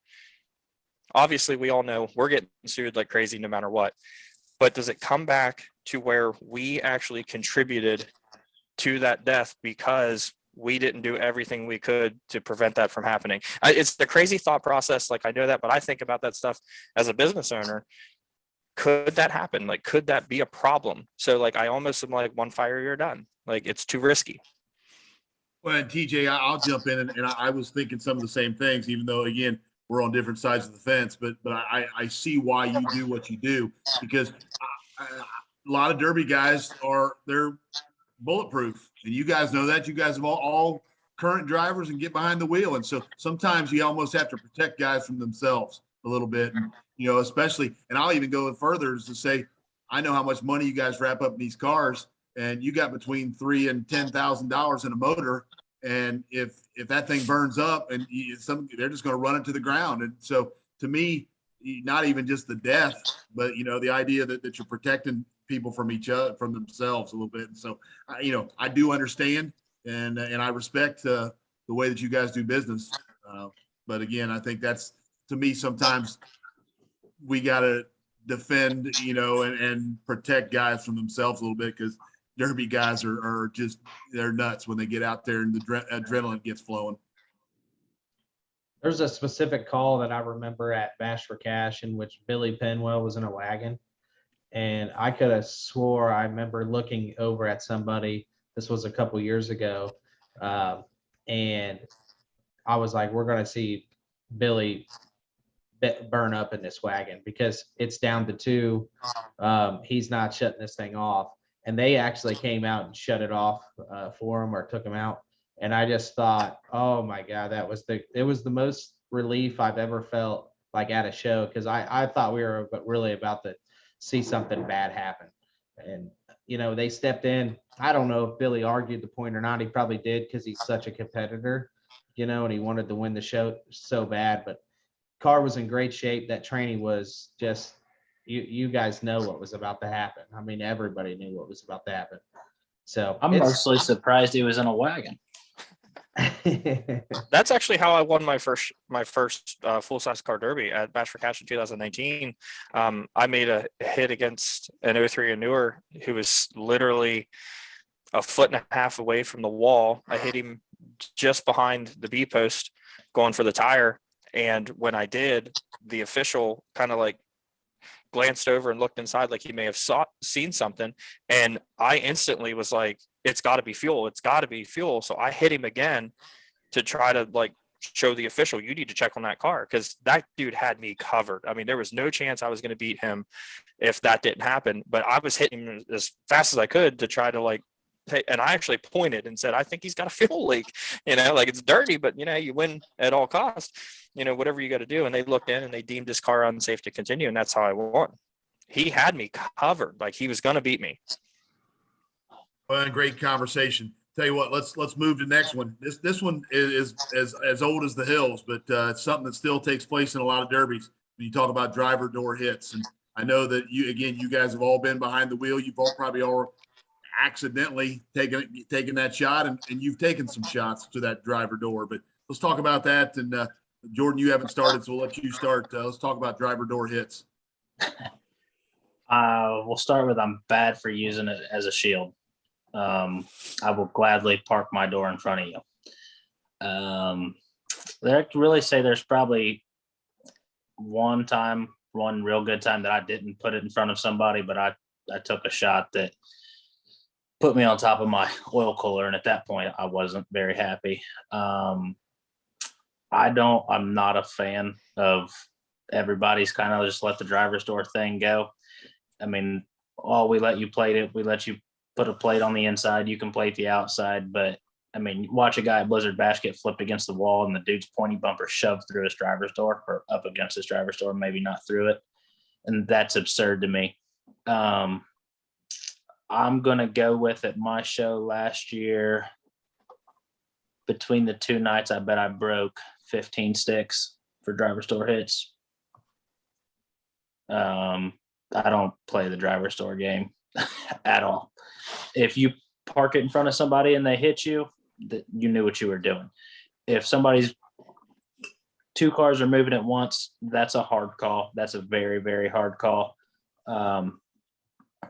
Obviously, we all know we're getting sued like crazy no matter what. But does it come back to where we actually contributed to that death because we didn't do everything we could to prevent that from happening? It's the crazy thought process. Like, I know that, but I think about that stuff as a business owner. Could that happen? Like, could that be a problem? So, like, I almost am like, one fire, you're done. Like, it's too risky. Well, and TJ, I'll jump in, and I was thinking some of the same things, even though, again, we're on different sides of the fence, but I see why you do what you do, because a lot of Derby guys they're bulletproof, and you guys know that. You guys have all current drivers and get behind the wheel, and so sometimes you almost have to protect guys from themselves a little bit, and especially. And I'll even go further as to say, I know how much money you guys wrap up in these cars, and you got between $3,000 and $10,000 in a motor. And if that thing burns up, and they're just going to run it to the ground. And so, to me, not even just the death, but the idea that you're protecting people from each other, from themselves a little bit. And so, I do understand, and I respect the way that you guys do business. But again, I think that's, to me, sometimes we got to defend, and protect guys from themselves a little bit, because Derby guys are just, they're nuts when they get out there and the adrenaline gets flowing. There's a specific call that I remember at Bash for Cash in which Billy Penwell was in a wagon. And I could have swore I remember looking over at somebody. This was a couple years ago. And I was like, we're going to see Billy burn up in this wagon because it's down to 2. He's not shutting this thing off. And they actually came out and shut it off for him, or took him out. And I just thought, oh my God, it was the most relief I've ever felt, like at a show, because I thought we were really about to see something bad happen. And, they stepped in. I don't know if Billy argued the point or not. He probably did, because he's such a competitor, and he wanted to win the show so bad. But car was in great shape. That training was just, you guys know what was about to happen. I mean, everybody knew what was about to happen. So I'm mostly surprised he was in a wagon. That's actually how I won my first full-size car derby at Bash for Cash in 2019. I made a hit against an 03 and newer who was literally a foot and a half away from the wall. I hit him just behind the B post going for the tire. And when I did, the official kind of like glanced over and looked inside like he may have seen something. And I instantly was like, it's got to be fuel. It's got to be fuel. So I hit him again to try to like show the official, you need to check on that car, because that dude had me covered. I mean, there was no chance I was going to beat him if that didn't happen. But I was hitting him as fast as I could to try to like, and I actually pointed and said, I think he's got a fuel leak, like it's dirty, but you win at all costs, whatever you got to do. And they looked in and they deemed his car unsafe to continue. And that's how I won. He had me covered. Like he was going to beat me. Well, great conversation. Tell you what, let's move to the next one. This one is as old as the hills, but it's something that still takes place in a lot of derbies. When you talk about driver door hits, and I know that you guys have all been behind the wheel. You've probably all accidentally taken that shot, and you've taken some shots to that driver door. But let's talk about that. And Jordan, you haven't started, so we'll let you start. Let's talk about driver door hits. We'll start with, I'm bad for using it as a shield. I will gladly park my door in front of you. I can really say there's probably one real good time that I didn't put it in front of somebody, but I took a shot that put me on top of my oil cooler. And at that point I wasn't very happy. I'm not a fan of everybody's kind of just let the driver's door thing go. I mean, we let you plate it. We let you put a plate on the inside. You can plate the outside. But I mean, watch a guy at Blizzard Bash get flipped against the wall and the dude's pointy bumper shoved through his driver's door, or up against his driver's door, maybe not through it. And that's absurd to me. I'm going to go with, at my show last year, between the 2 nights, I bet I broke 15 sticks for driver's door hits. I don't play the driver's door game at all. If you park it in front of somebody and they hit you, you knew what you were doing. If somebody's 2 cars are moving at once, that's a hard call. That's a very, very hard call.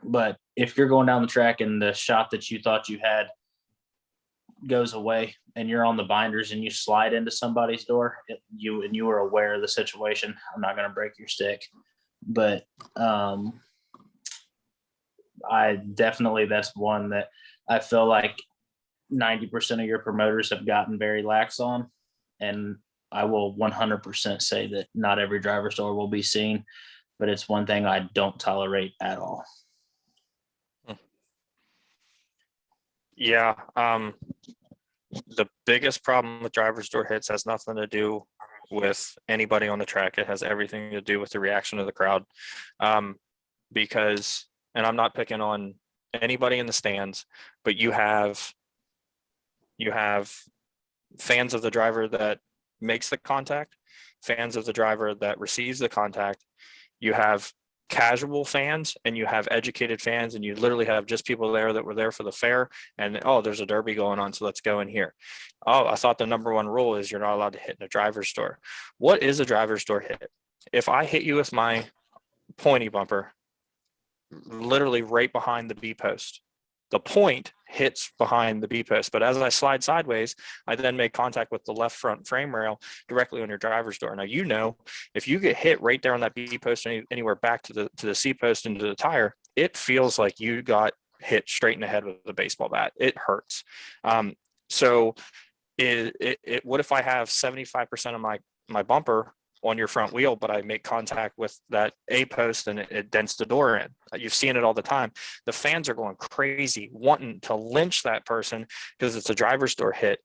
But if you're going down the track and the shot that you thought you had goes away and you're on the binders and you slide into somebody's door, you were aware of the situation, I'm not going to break your stick. But that's one that I feel like 90% of your promoters have gotten very lax on. And I will 100% say that not every driver's door will be seen, but it's one thing I don't tolerate at all. Yeah. The biggest problem with driver's door hits has nothing to do with anybody on the track. It has everything to do with the reaction of the crowd. Because, and I'm not picking on anybody in the stands, but you have fans of the driver that makes the contact, fans of the driver that receives the contact. You have casual fans and you have educated fans, and you literally have just people there that were there for the fair, and oh, there's a derby going on, so let's go in here. Oh, I thought the number one rule is you're not allowed to hit in a driver's door. What is a driver's door hit? If I hit you with my pointy bumper literally right behind the B post, the point hits behind the B post, but as I slide sideways, I then make contact with the left front frame rail directly on your driver's door. Now, you know, if you get hit right there on that B post anywhere back to the C post into the tire, it feels like you got hit straight in the head with a baseball bat. It hurts. So what if I have 75% of my bumper on your front wheel, but I make contact with that A post and it dents the door in? You've seen it all the time. The fans are going crazy, wanting to lynch that person because it's a driver's door hit.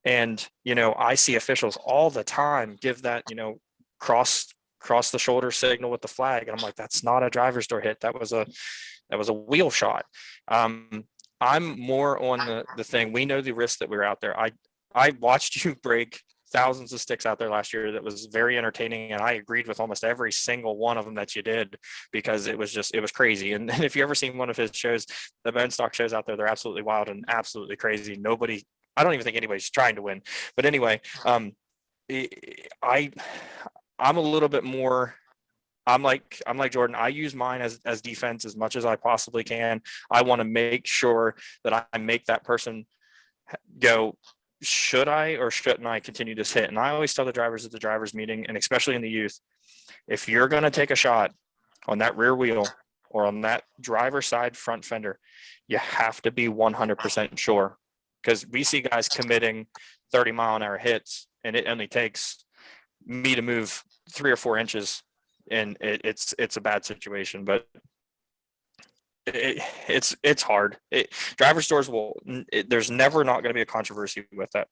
And, you know, I see officials all the time give that, you know, cross the shoulder signal with the flag. And I'm like, that's not a driver's door hit. That was a wheel shot. I'm more on the thing. We know the risk that we're out there. I watched you break thousands of sticks out there last year. That was very entertaining, and I agreed with almost every single one of them that you did, because it was crazy. And if you ever seen one of his shows, the bone stock shows out there, they're absolutely wild and absolutely crazy. I don't even think anybody's trying to win. But anyway, I'm a little bit more. I'm like Jordan. I use mine as defense as much as I possibly can. I want to make sure that I make that person go, should I or shouldn't I continue this hit? And I always tell the drivers at the drivers meeting, and especially in the youth, if you're going to take a shot on that rear wheel or on that driver's side front fender, you have to be 100% sure, because we see guys committing 30-mile-an-hour hits, and it only takes me to move 3 or 4 inches, and it's a bad situation. But it's hard. Driver's doors there's never not going to be a controversy with that.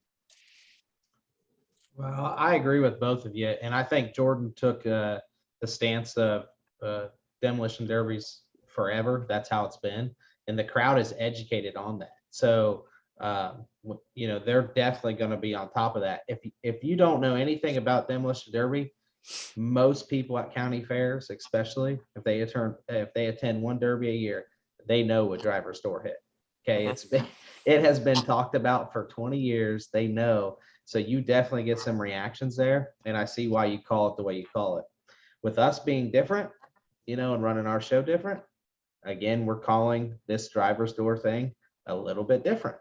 Well, I agree with both of you, and I think Jordan took the stance of demolition derbies forever. That's how it's been, and the crowd is educated on that. So you know, they're definitely going to be on top of that. If you don't know anything about demolition derby, most people at county fairs, especially if they attend one derby a year, they know what driver's door hit. Okay, it has been talked about for 20 years. They know. So you definitely get some reactions there, and I see why you call it the way you call it. With us being different, you know, and running our show different, again, we're calling this driver's door thing a little bit different.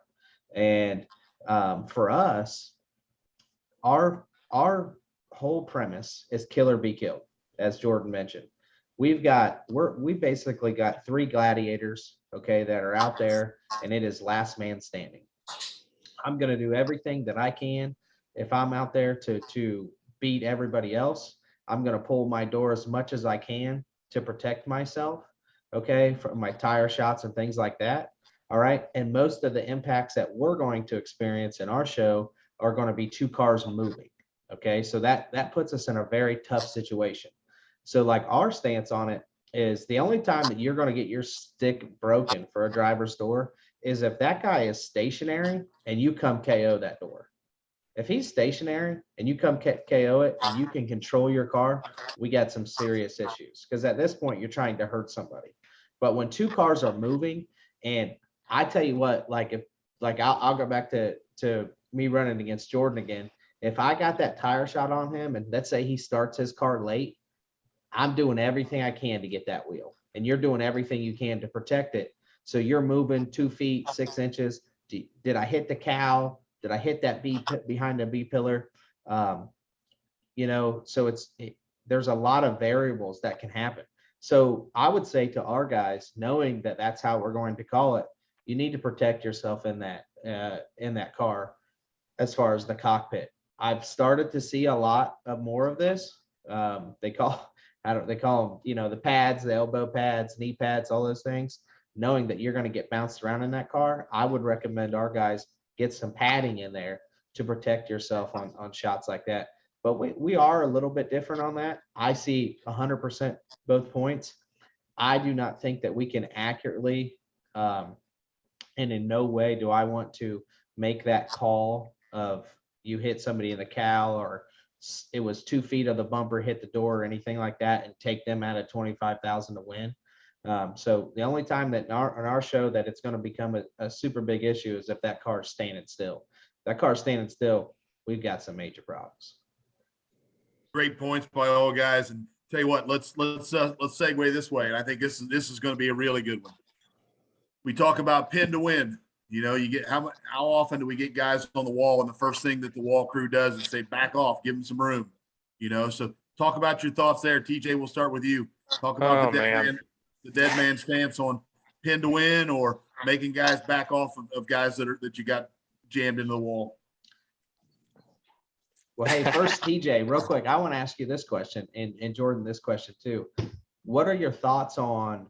And for us, our whole premise is kill or be killed, as Jordan mentioned. We basically got 3 gladiators, okay, that are out there, and it is last man standing. I'm going to do everything that I can. If I'm out there to beat everybody else, I'm going to pull my door as much as I can to protect myself, okay, from my tire shots and things like that. All right. And most of the impacts that we're going to experience in our show are going to be 2 cars moving. Okay. So that puts us in a very tough situation. So like our stance on it is, the only time that you're going to get your stick broken for a driver's door is if that guy is stationary and you come KO that door. If he's stationary and you come KO it and you can control your car, we got some serious issues, because at this point you're trying to hurt somebody. But when 2 cars are moving, and I tell you what, I'll go back to me running against Jordan again. If I got that tire shot on him, and let's say he starts his car late, I'm doing everything I can to get that wheel, and you're doing everything you can to protect it. So you're moving 2 feet, 6 inches. Did I hit the cow? Did I hit that B behind the B pillar? You know, so there's a lot of variables that can happen. So I would say to our guys, knowing that that's how we're going to call it, you need to protect yourself in that car as far as the cockpit. I've started to see a lot of more of this. They call them, you know, the pads, the elbow pads, knee pads, all those things. Knowing that you're going to get bounced around in that car, I would recommend our guys get some padding in there to protect yourself on shots like that. But we are a little bit different on that. I see 100% both points. I do not think that we can accurately, and in no way do I want to make that call of you hit somebody in the cow or it was 2 feet of the bumper hit the door or anything like that and take them out of 25,000 to win. So the only time that in our show that it's going to become a super big issue is if that car's standing still. If that car's standing still, we've got some major problems. Great points by all guys. And tell you what, let's segue this way. And I think this is going to be a really good one. We talk about pin to win. You know, you get how often do we get guys on the wall and the first thing that the wall crew does is say, back off, give them some room. You know, so talk about your thoughts there. TJ, we'll start with you. Talk about the Deadman stance on pin to win or making guys back off of guys that you got jammed into the wall. Well, hey, first, TJ, real quick, I want to ask you this question, and Jordan, this question too. What are your thoughts on,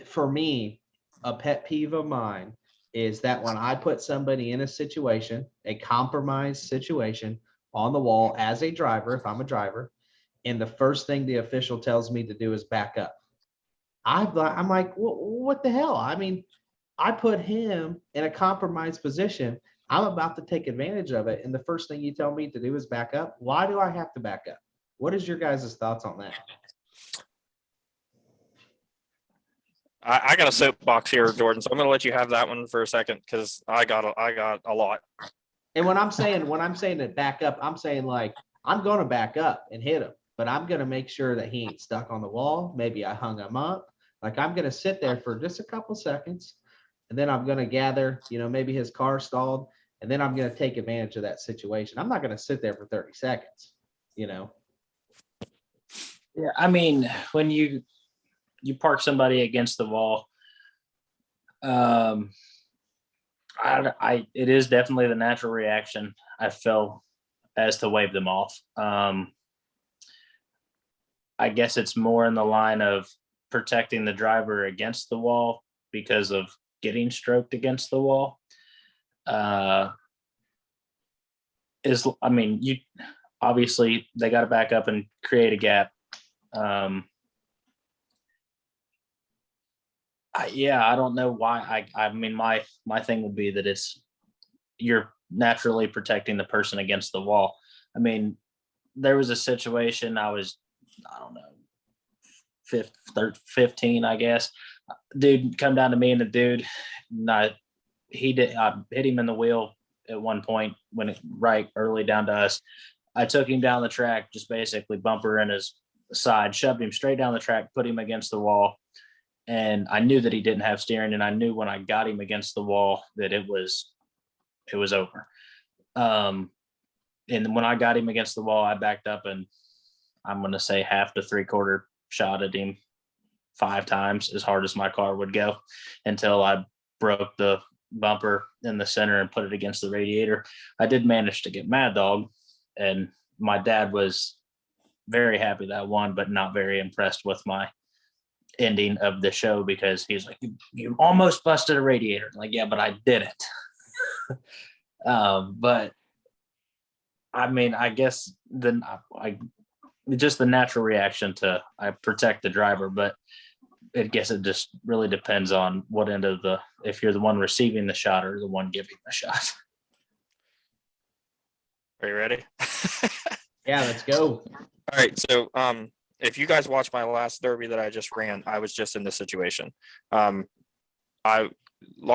for me, a pet peeve of mine is that when I put somebody in a situation, a compromised situation on the wall as a driver, if I'm a driver, and the first thing the official tells me to do is back up. I'm like, what the hell? I mean, I put him in a compromised position. I'm about to take advantage of it. And the first thing you tell me to do is back up. Why do I have to back up? What is your guys' thoughts on that? I got a soapbox here, Jordan, so I'm going to let you have that one for a second because I got a lot. And when I'm saying that back up, I'm saying like, I'm going to back up and hit him, but I'm going to make sure that he ain't stuck on the wall. Maybe I hung him up. Like I'm going to sit there for just a couple seconds and then I'm going to gather, you know, maybe his car stalled and then I'm going to take advantage of that situation. I'm not going to sit there for 30 seconds, you know? Yeah. I mean, when you park somebody against the wall, it is definitely the natural reaction I feel as to wave them off. I guess it's more in the line of protecting the driver against the wall because of getting stroked against the wall. You obviously they got to back up and create a gap. I don't know why. I mean, my thing would be that you're naturally protecting the person against the wall. I mean, there was a situation I don't know, 15, I guess. Dude come down to me and the dude, I hit him in the wheel at one point when it right early down to us. I took him down the track, just basically bumper in his side, shoved him straight down the track, put him against the wall. And I knew that he didn't have steering, and I knew when I got him against the wall that it was over. And when I got him against the wall, I backed up and I'm going to say half to 3/4 shot at him 5 times as hard as my car would go until I broke the bumper in the center and put it against the radiator. I did manage to get Mad Dog, and my dad was very happy that I won, but not very impressed with my ending of the show because he's like, you almost busted a radiator. I'm like, yeah, but I didn't. But I mean, I guess just the natural reaction to I protect the driver, but I guess it just really depends on what end of if you're the one receiving the shot or the one giving the shot. Are you ready? Yeah, let's go. All right. So, if you guys watched my last derby that I just ran, I was just in this situation. Long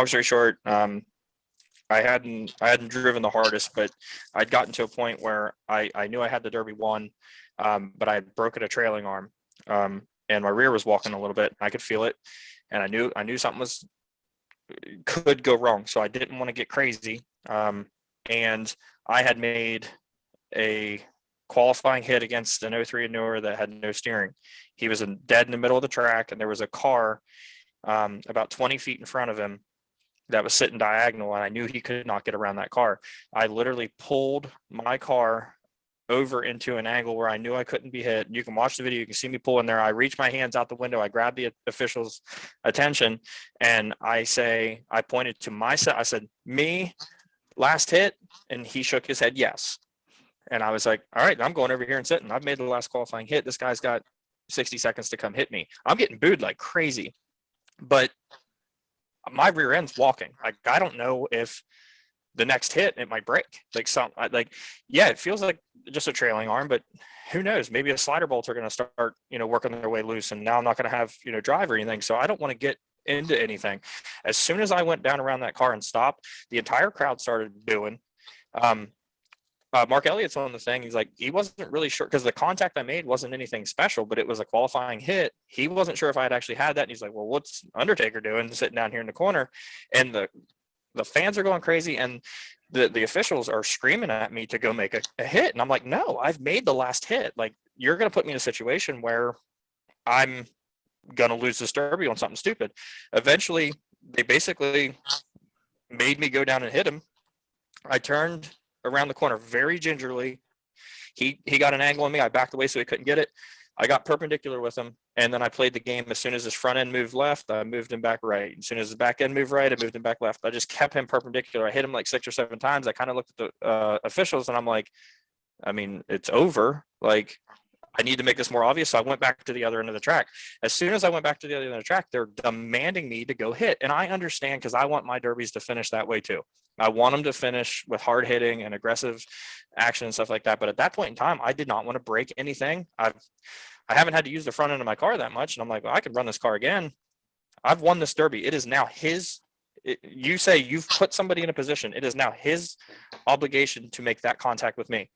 story short, I hadn't driven the hardest, but I'd gotten to a point where I knew I had the derby won, but I had broken a trailing arm, and my rear was walking a little bit. I could feel it, and I knew something could go wrong. So I didn't want to get crazy, and I had made a qualifying hit against an 03 and newer that had no steering. He was dead in the middle of the track, and there was a car about 20 feet in front of him that was sitting diagonal, and I knew he could not get around that car. I literally pulled my car over into an angle where I knew I couldn't be hit. You can watch the video. You can see me pull in there. I reach my hands out the window. I grab the official's attention, and I pointed to myself. I said, me, last hit? And he shook his head, yes. And I was like, all right, I'm going over here and sitting. I've made the last qualifying hit. This guy's got 60 seconds to come hit me. I'm getting booed like crazy. But my rear end's walking. Like, I don't know if the next hit, it might break. Yeah, it feels like just a trailing arm, but who knows? Maybe a slider bolts are going to start, working their way loose, and now I'm not going to have, drive or anything. So I don't want to get into anything. As soon as I went down around that car and stopped, the entire crowd started doing. Mark Elliott's on the thing. He's like, he wasn't really sure because the contact I made wasn't anything special, but it was a qualifying hit. He wasn't sure if I had actually had that. And he's like, well, what's Undertaker doing sitting down here in the corner? And the fans are going crazy, and the officials are screaming at me to go make a hit. And I'm like, no, I've made the last hit. Like, you're going to put me in a situation where I'm going to lose this derby on something stupid. Eventually, they basically made me go down and hit him. I turned around the corner very gingerly. He got an angle on me. I backed away so he couldn't get it. I got perpendicular with him, and then I played the game. As soon as his front end moved left, I moved him back right. As soon as his back end moved right, I moved him back left. I just kept him perpendicular. I hit him like 6 or 7 times. I kind of looked at the officials, and I'm like, I mean, it's over. Like, I need to make this more obvious. So I went back to the other end of the track. As soon as I went back to the other end of the track, they're demanding me to go hit. And I understand, because I want my derbies to finish that way too. I want them to finish with hard hitting and aggressive action and stuff like that. But at that point in time, I did not want to break anything. I haven't had to use the front end of my car that much. And I'm like, well, I could run this car again. I've won this derby. It is now his. You say you've put somebody in a position. It is now his obligation to make that contact with me.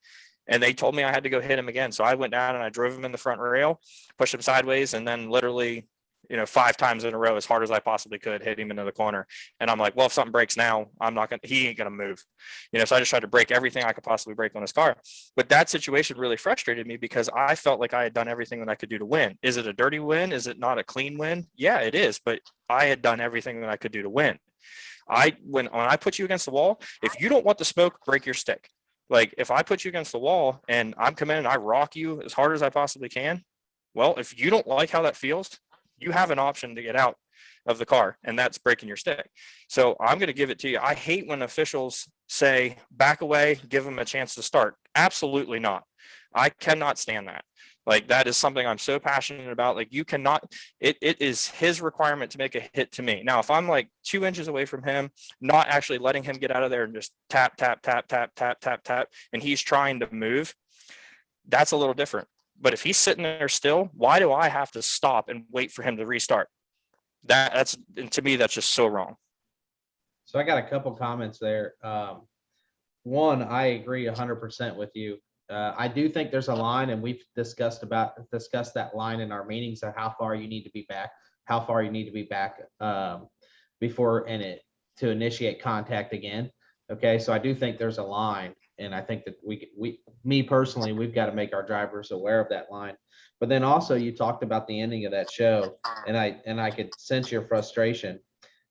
And they told me I had to go hit him again. So I went down and I drove him in the front rail, pushed him sideways, and then literally, 5 times in a row, as hard as I possibly could, hit him into the corner. And I'm like, well, if something breaks now, he ain't going to move. So I just tried to break everything I could possibly break on his car. But that situation really frustrated me because I felt like I had done everything that I could do to win. Is it a dirty win? Is it not a clean win? Yeah, it is. But I had done everything that I could do to win. When I put you against the wall, if you don't want the smoke, break your stick. Like, if I put you against the wall and I'm coming and I rock you as hard as I possibly can, well, if you don't like how that feels, you have an option to get out of the car, and that's breaking your stick. So I'm going to give it to you. I hate when officials say, back away, give them a chance to start. Absolutely not. I cannot stand that. Like, that is something I'm so passionate about. Like, you cannot, it is his requirement to make a hit to me. Now, if I'm like 2 inches away from him, not actually letting him get out of there and just tap, tap, tap, tap, tap, tap, tap, and he's trying to move, that's a little different. But if he's sitting there still, why do I have to stop and wait for him to restart? That's, to me, that's just so wrong. So I got a couple comments there. One, I agree 100% with you. I do think there's a line, and we've discussed that line in our meetings of how far you need to be back, before to initiate contact again. Okay, so I do think there's a line, and I think that me personally, we've got to make our drivers aware of that line. But then also, you talked about the ending of that show, and I could sense your frustration.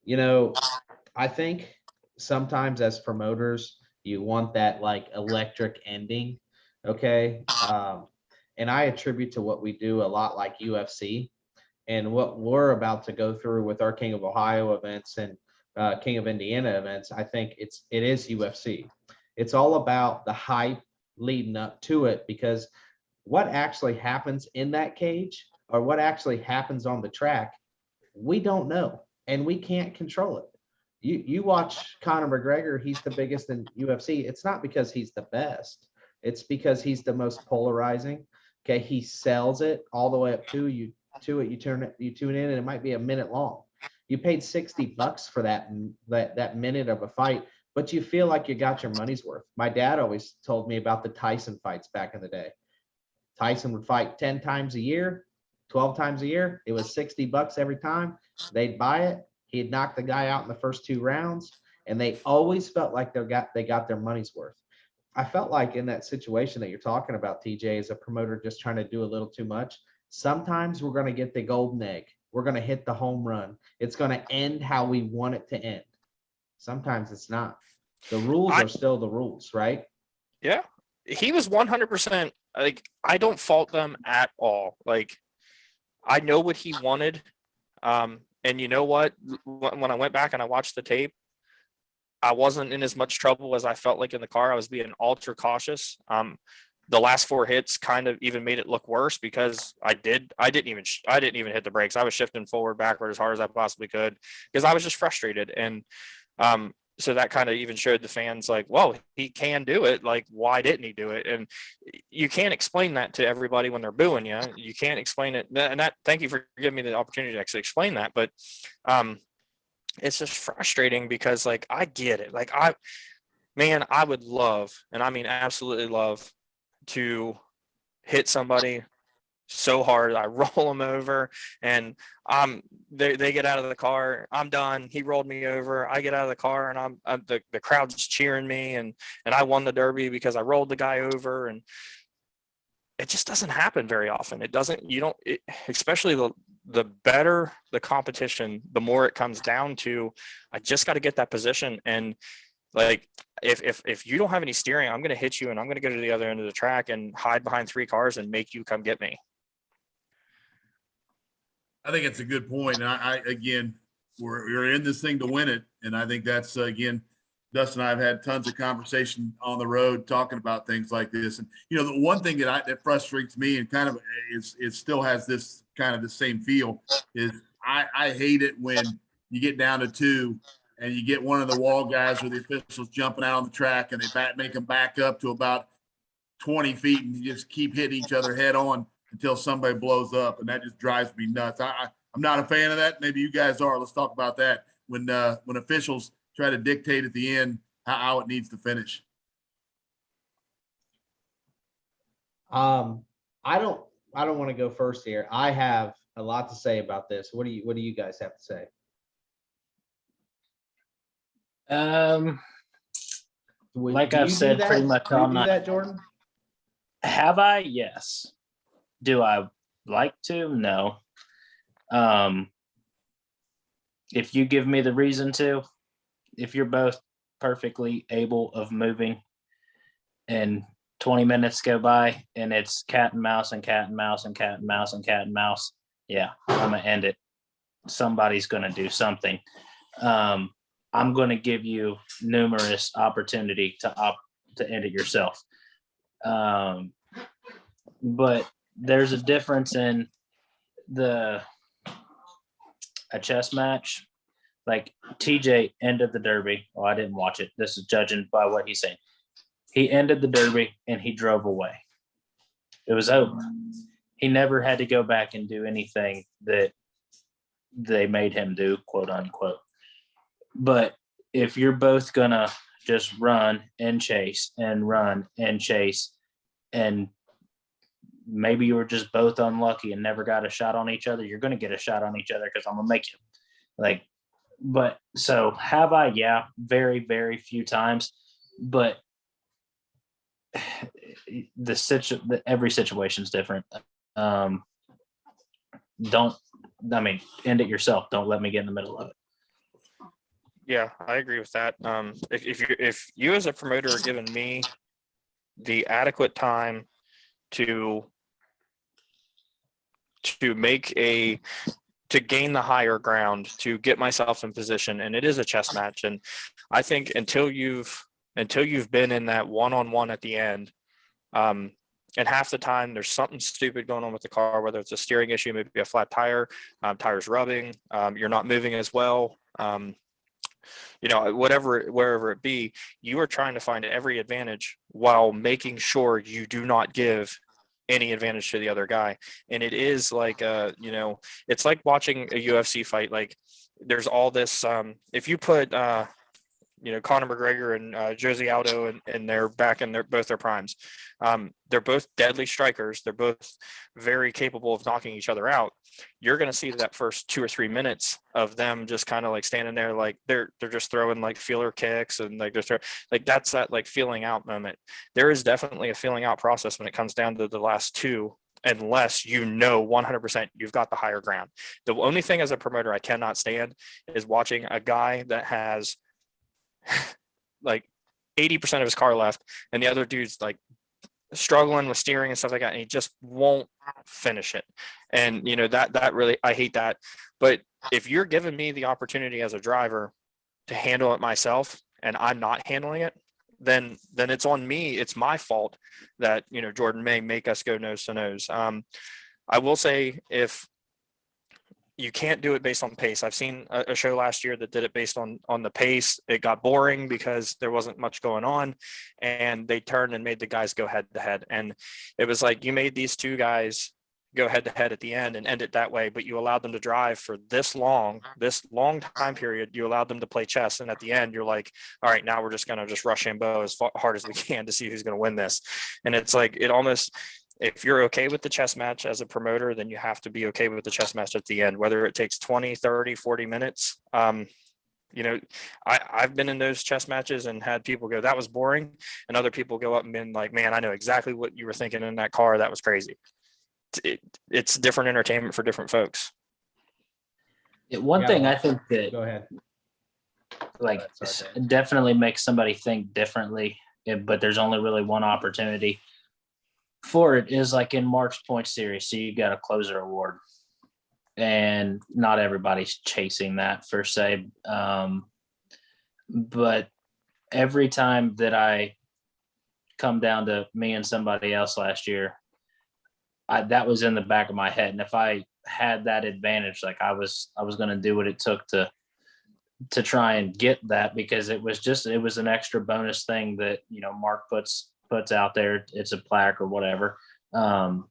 I think sometimes as promoters, you want that like electric ending. Okay. And I attribute to what we do a lot like UFC, and what we're about to go through with our King of Ohio events and King of Indiana events. I think it is UFC. It's all about the hype leading up to it, because what actually happens in that cage or what actually happens on the track, we don't know, and we can't control it. You watch Conor McGregor, he's the biggest in UFC. It's not because he's the best. It's because he's the most polarizing. Okay, he sells it all the way up to you. You tune in, and it might be a minute long. You paid $60 for that minute of a fight, but you feel like you got your money's worth. My dad always told me about the Tyson fights back in the day. Tyson would fight 10 times a year, 12 times a year. It was $60 every time. They'd buy it. He'd knock the guy out in the first 2 rounds, and they always felt like they got their money's worth. I felt like in that situation that you're talking about, TJ, as a promoter just trying to do a little too much, sometimes we're going to get the golden egg. We're going to hit the home run. It's going to end how we want it to end. Sometimes it's not. The rules are still the rules, right? Yeah. He was 100%. Like, I don't fault them at all. Like, I know what he wanted. And you know what? When I went back and I watched the tape, I wasn't in as much trouble as I felt like in the car. I was being ultra cautious. The last 4 hits kind of even made it look worse because I didn't even hit the brakes. I was shifting forward, backward as hard as I possibly could because I was just frustrated. And so that kind of even showed the fans like, well, he can do it. Like, why didn't he do it? And you can't explain that to everybody when they're booing you. You can't explain it. And that, thank you for giving me the opportunity to actually explain that. But it's just frustrating because like, I get it. Like I would love, and I mean, absolutely love to hit somebody so hard I roll them over, and they get out of the car. I'm done. He rolled me over. I get out of the car, and the crowd's cheering me, and I won the Derby because I rolled the guy over. And it just doesn't happen very often. It doesn't. Especially the better the competition, the more it comes down to, I just got to get that position. And like, if you don't have any steering, I'm going to hit you, and I'm going to go to the other end of the track and hide behind 3 cars and make you come get me. I think it's a good point. And I again, we're in this thing to win it. And I think that's, again, Dustin and I have had tons of conversation on the road talking about things like this. And, the one thing that frustrates me and kind of it still has this kind of the same feel is I hate it when you get down to 2 and you get one of the wall guys or the officials jumping out on the track, and they make them back up to about 20 feet, and you just keep hitting each other head on until somebody blows up. And that just drives me nuts. I'm not a fan of that. Maybe you guys are. Let's talk about that. When officials try to dictate at the end how it needs to finish. I don't want to go first here. I have a lot to say about this. What do you guys have to say? Like I've said pretty much all night. That, Jordan? Have I? Yes. Do I like to? No. If you give me the reason to, if you're both perfectly able of moving and 20 minutes go by and it's cat and mouse and cat and mouse and cat and mouse and cat and mouse, yeah, I'm gonna end it. Somebody's gonna do something. I'm going to give you numerous opportunity to end it yourself. But there's a difference in a chess match. Like TJ ended the Derby. Well, I didn't watch it. This is judging by what he's saying. He ended the Derby and he drove away. It was over. He never had to go back and do anything that they made him do, quote unquote. But if you're both gonna just run and chase and run and chase, and maybe you were just both unlucky and never got a shot on each other, you're gonna get a shot on each other because I'm gonna make you. Like, but so have I? Yeah, very, very few times. But every situation is different. End it yourself. Don't let me get in the middle of it. Yeah, I agree with that. If you as a promoter are giving me the adequate time to gain the higher ground, to get myself in position, and it is a chess match, and I think until you've been in that one-on-one at the end, and half the time there's something stupid going on with the car, whether it's a steering issue, maybe a flat tire, tires rubbing, you're not moving as well. Wherever it be, you are trying to find every advantage while making sure you do not give any advantage to the other guy. And it is like, it's like watching a UFC fight. Like there's all this, if you put, Conor McGregor and Jose Aldo, and they're back in both their primes. They're both deadly strikers. They're both very capable of knocking each other out. You're going to see that first 2 or 3 minutes of them just kind of like standing there, like they're just throwing like feeler kicks, and like that's that like feeling out moment. There is definitely a feeling out process when it comes down to the last 2. Unless 100% you've got the higher ground. The only thing as a promoter I cannot stand is watching a guy that has like 80% of his car left, and the other dude's like struggling with steering and stuff like that, and he just won't finish it. And that really, I hate that. But if you're giving me the opportunity as a driver to handle it myself and I'm not handling it, then it's on me. It's my fault that Jordan may make us go nose to nose. I will say, if you can't do it based on pace. I've seen a show last year that did it based on the pace. It got boring because there wasn't much going on, and they turned and made the guys go head to head. And it was like, you made these two guys go head to head at the end and end it that way, but you allowed them to drive for this long time period. You allowed them to play chess, and at the end, you're like, all right, now we're just going to just rush Ambo as hard as we can to see who's going to win this. And it's like, it almost, if you're okay with the chess match as a promoter, then you have to be okay with the chess match at the end, whether it takes 20, 30, 40 minutes. You know, I've been in those chess matches and had people go, that was boring. And other people go up and been like, man, I know exactly what you were thinking in that car. That was crazy. It's different entertainment for different folks. One thing I think that Go ahead. like Sorry, definitely makes somebody think differently, but there's only really one opportunity for it is like in Mark's point series. So you got a closer award, and not everybody's chasing that per se. But every time that I come down to me and somebody else last year, that was in the back of my head. And if I had that advantage, like I was going to do what it took to try and get that, because it was an extra bonus thing that, you know, Mark puts out there. It's a plaque or whatever. So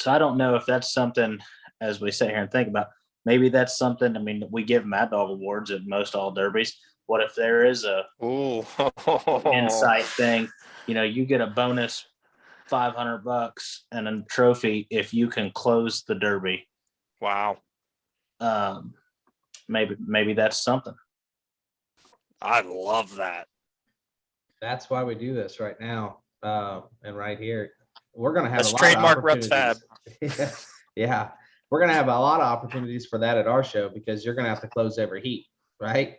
I don't know if that's something, as we sit here and think about, maybe that's something. I mean, we give Mad Dog awards at most all derbies. What if there is a insight thing? You know, you get a bonus $500 and a trophy if you can close the derby. Wow. Maybe that's something. I love that. That's why we do this right now. And right here, we're going to have Let's a lot trademark of RUTZ FAB. opportunities. Yeah. We're going to have a lot of opportunities for that at our show, because you're going to have to close every heat, right?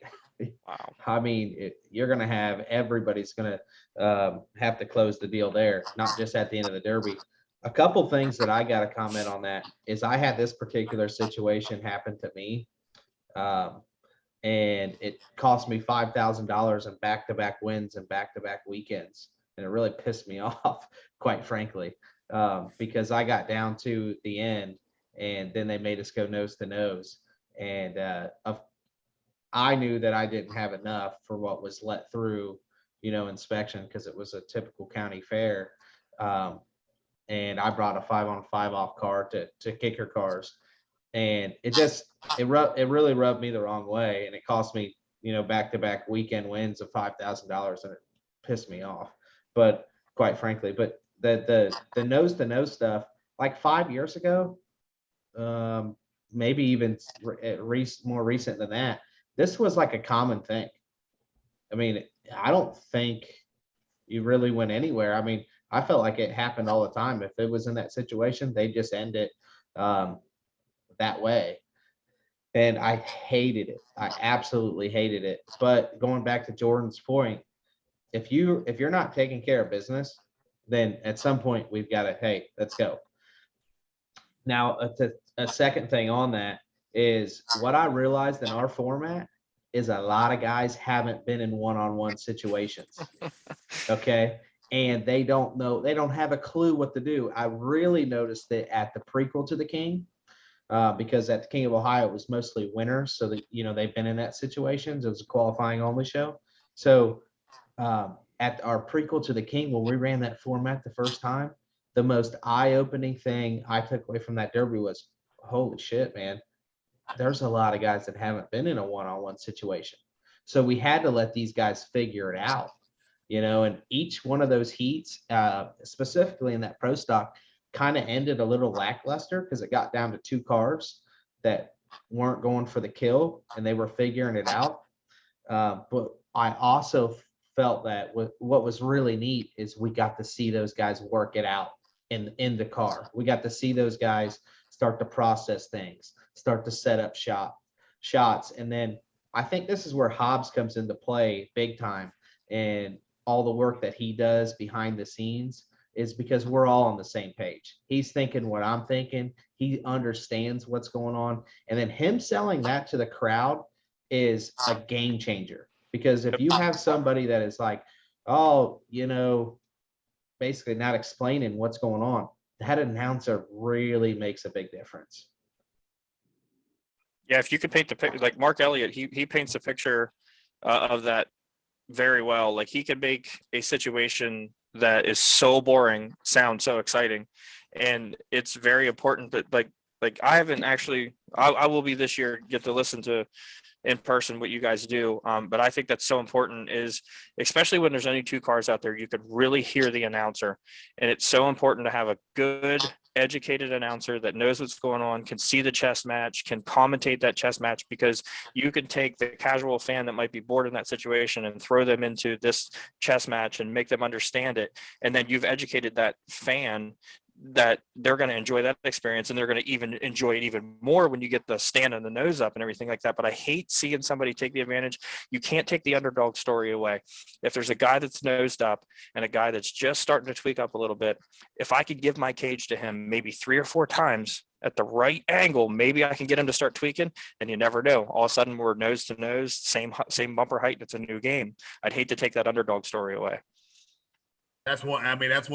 Wow. I mean, you're going to have, everybody's going to have to close the deal there, not just at the end of the derby. A couple things that I got to comment on that is I had this particular situation happen to me. And it cost me $5,000 in back-to-back wins and back-to-back weekends. And it really pissed me off, quite frankly, because I got down to the end and then they made us go nose to nose. And I knew that I didn't have enough for what was let through, you know, inspection, because it was a typical county fair. And I brought a 5-on-5 off car to kicker cars. And it really rubbed me the wrong way. And it cost me, you know, back-to-back weekend wins of $5,000, and it pissed me off. But quite frankly, but the nose to nose stuff, like 5 years ago, maybe even more recent than that, this was like a common thing. I mean, I don't think you really went anywhere. I mean, I felt like it happened all the time. If it was in that situation, they just end it that way. And I hated it. I absolutely hated it. But going back to Jordan's point, if you're not taking care of business, then at some point we've got to, hey, let's go. Now, a second thing on that is what I realized in our format is a lot of guys haven't been in one-on-one situations. Okay. And they don't know, they don't have a clue what to do. I really noticed it at the prequel to the King, because at the King of Ohio, it was mostly winners. So that, you know, they've been in that situation. It was a qualifying only show. So at our prequel to the King, when we ran that format the first time, the most eye-opening thing I took away from that derby was, holy shit, man, there's a lot of guys that haven't been in a one-on-one situation. So we had to let these guys figure it out, you know, and each one of those heats, specifically in that pro stock, kind of ended a little lackluster because it got down to 2 cars that weren't going for the kill and they were figuring it out. But I also felt that what was really neat is we got to see those guys work it out in the car. We got to see those guys start to process things, start to set up shots. And then I think this is where Hobbs comes into play big time, and all the work that he does behind the scenes is because we're all on the same page. He's thinking what I'm thinking. He understands what's going on. And then him selling that to the crowd is a game changer, because if you have somebody that is like, oh, you know, basically not explaining what's going on, that announcer really makes a big difference. Yeah, if you could paint the picture, like Mark Elliott, he paints a picture of that very well. Like he can make a situation that is so boring sound so exciting, and it's very important that like I haven't actually. I will be this year get to listen to in person what you guys do. But I think that's so important is especially when there's only two cars out there, you could really hear the announcer. And it's so important to have a good educated announcer that knows what's going on, can see the chess match, can commentate that chess match, because you can take the casual fan that might be bored in that situation and throw them into this chess match and make them understand it. And then you've educated that fan that they're going to enjoy that experience, and they're going to even enjoy it even more when you get the stand and the nose up and everything like that. But I hate seeing somebody take the advantage. You can't take the underdog story away. If there's a guy that's nosed up and a guy that's just starting to tweak up a little bit, if I could give my cage to him maybe 3 or 4 times at the right angle, maybe I can get him to start tweaking, and you never know. All of a sudden we're nose to nose, same bumper height. It's a new game. I'd hate to take that underdog story away. That's one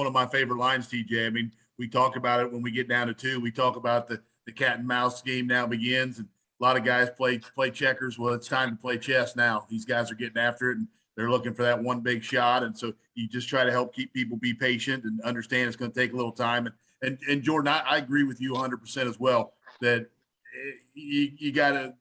of my favorite lines, TJ. I mean, we talk about it when we get down to 2. We talk about the cat and mouse game now begins, and a lot of guys play checkers. Well, it's time to play chess now. These guys are getting after it, and they're looking for that one big shot. And so you just try to help keep people be patient and understand it's going to take a little time. And Jordan, I agree with you 100% as well that you got to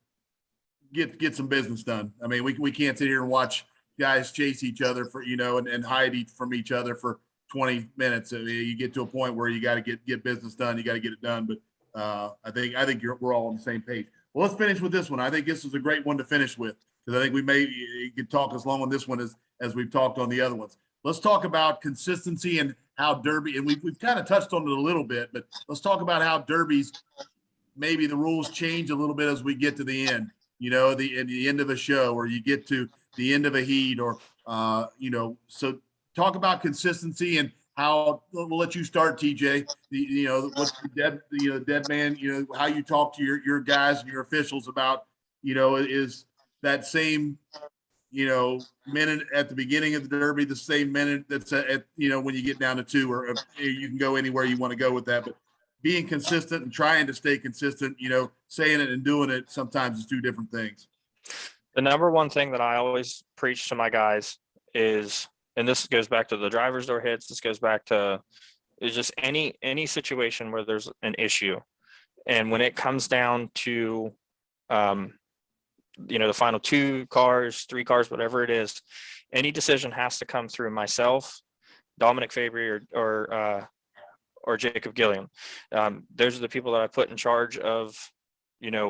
get some business done. I mean, we can't sit here and watch guys chase each other for, and hide from each other for 20 minutes. I mean, you get to a point where you got to get business done. You got to get it done. But I think we're all on the same page. Well, let's finish with this one. I think this is a great one to finish with, because I think you could talk as long on this one as we've talked on the other ones. Let's talk about consistency and how Derby, and we've kind of touched on it a little bit, but let's talk about how Derbies, maybe the rules change a little bit as we get to the end, at the end of a show, or you get to the end of a heat, or, so talk about consistency and how. We'll let you start, TJ. What's the Deadman, how you talk to your guys and your officials about, is that same, minute at the beginning of the Derby, the same minute that's at when you get down to 2, or you can go anywhere you want to go with that. But being consistent and trying to stay consistent, saying it and doing it sometimes is 2 different things. The number one thing that I always preach to my guys is, and this goes back to the driver's door hits, this goes back to is just any situation where there's an issue. And when it comes down to, the final 2 cars, 3 cars, whatever it is, any decision has to come through myself, Dominic Fabry, or Jacob Gilliam. Those are the people that I put in charge of,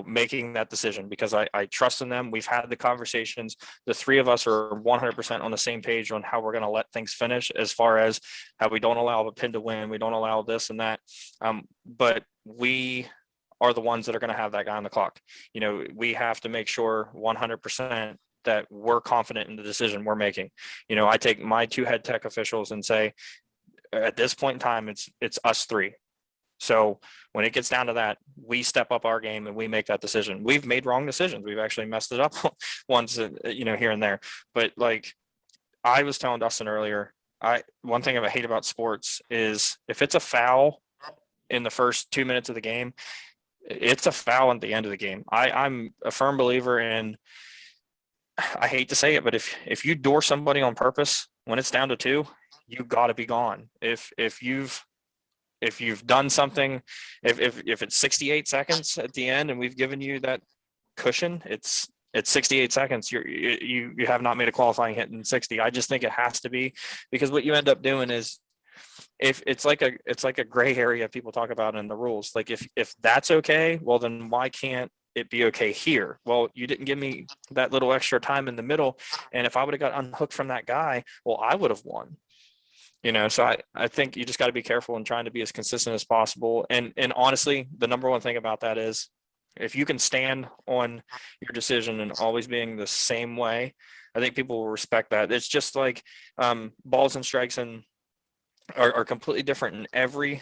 making that decision, because I trust in them. We've had the conversations. The 3 of us are 100% on the same page on how we're going to let things finish, as far as how we don't allow a pin to win. We don't allow this and that. But we are the ones that are going to have that guy on the clock. We have to make sure 100% that we're confident in the decision we're making. I take my 2 head tech officials and say, at this point in time, it's us 3. So when it gets down to that, we step up our game and we make that decision. We've made wrong decisions. We've actually messed it up once, here and there. But like I was telling Dustin earlier, one thing I hate about sports is if it's a foul in the first 2 minutes of the game, it's a foul at the end of the game. I'm a firm believer in, I hate to say it, but if you door somebody on purpose, when it's down to 2, you got to be gone. If you've done something, if it's 68 seconds at the end and we've given you that cushion, it's 68 seconds. You have not made a qualifying hit in 60. I just think it has to be, because what you end up doing is, if it's like a gray area people talk about in the rules. Like if that's okay, well then why can't it be okay here? Well, you didn't give me that little extra time in the middle, and if I would have got unhooked from that guy, well, I would have won. So I think you just got to be careful in trying to be as consistent as possible. And honestly, the number one thing about that is, if you can stand on your decision and always being the same way, I think people will respect that. It's just like balls and strikes are completely different, and every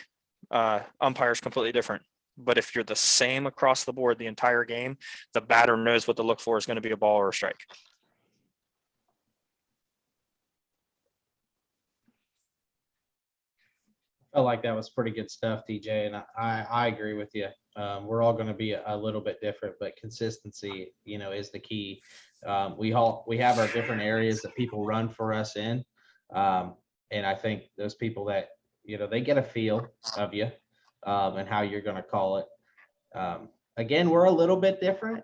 umpire is completely different. But if you're the same across the board the entire game, the batter knows what to look for is going to be a ball or a strike. I felt like that was pretty good stuff, TJ, and I agree with you We're all going to be a little bit different, but consistency, is the key. We have our different areas that people run for us in. And I think those people that, they get a feel of you and how you're going to call it. Again, we're a little bit different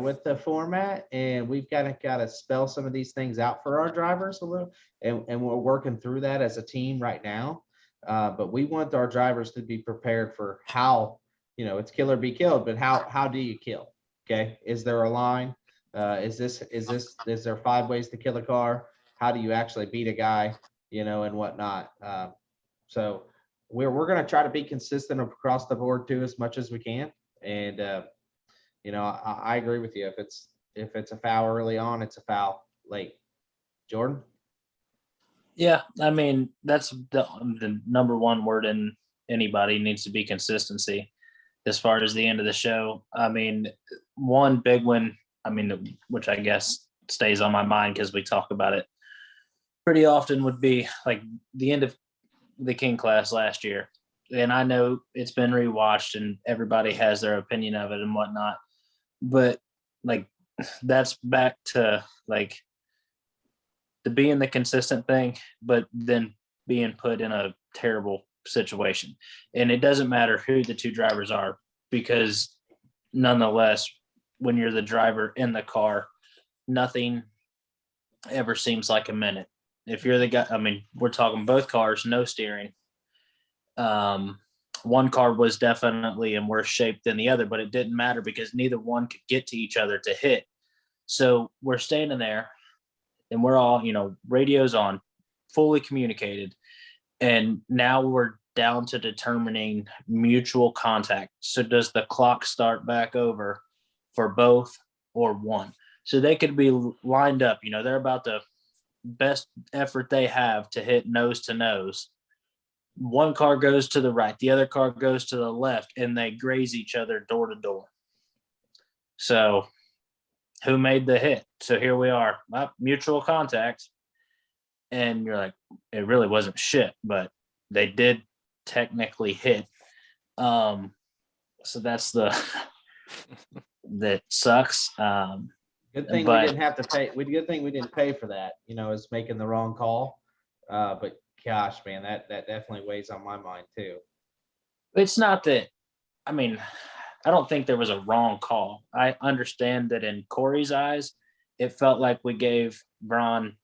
with the format, and we've got to spell some of these things out for our drivers a little, and we're working through that as a team right now. But we want our drivers to be prepared for how, it's kill or be killed, but how do you kill? Okay. Is there a line? Is there 5 ways to kill a car? How do you actually beat a guy, and whatnot? So we're going to try to be consistent across the board too, as much as we can. And, I agree with you. If it's a foul early on, it's a foul late. Jordan? Yeah, I mean, that's the number one word in anybody needs to be consistency. As far as the end of the show, I mean, one big one, which I guess stays on my mind because we talk about it pretty often, would be like the end of the King class last year. And I know it's been rewatched and everybody has their opinion of it and whatnot, but like that's back to like the being the consistent thing, but then being put in a terrible situation. And it doesn't matter who the 2 drivers are, because nonetheless, when you're the driver in the car, nothing ever seems like a minute. If you're the guy, we're talking both cars, no steering. One car was definitely in worse shape than the other, but it didn't matter because neither one could get to each other to hit. So we're standing there and we're all, radios on, fully communicated. And now we're down to determining mutual contact. So does the clock start back over for both or one? So they could be lined up, they're about the best effort they have to hit nose to nose. One car goes to the right, the other car goes to the left, and they graze each other door to door. So who made the hit? So here we are, mutual contact. And you're like, it really wasn't shit, but they did technically hit. So that's that sucks. Good thing we didn't have to pay. Good thing we didn't pay for that, is making the wrong call. But gosh, man, that definitely weighs on my mind too. It's not that, I don't think there was a wrong call. I understand that in Corey's eyes, it felt like we gave Braun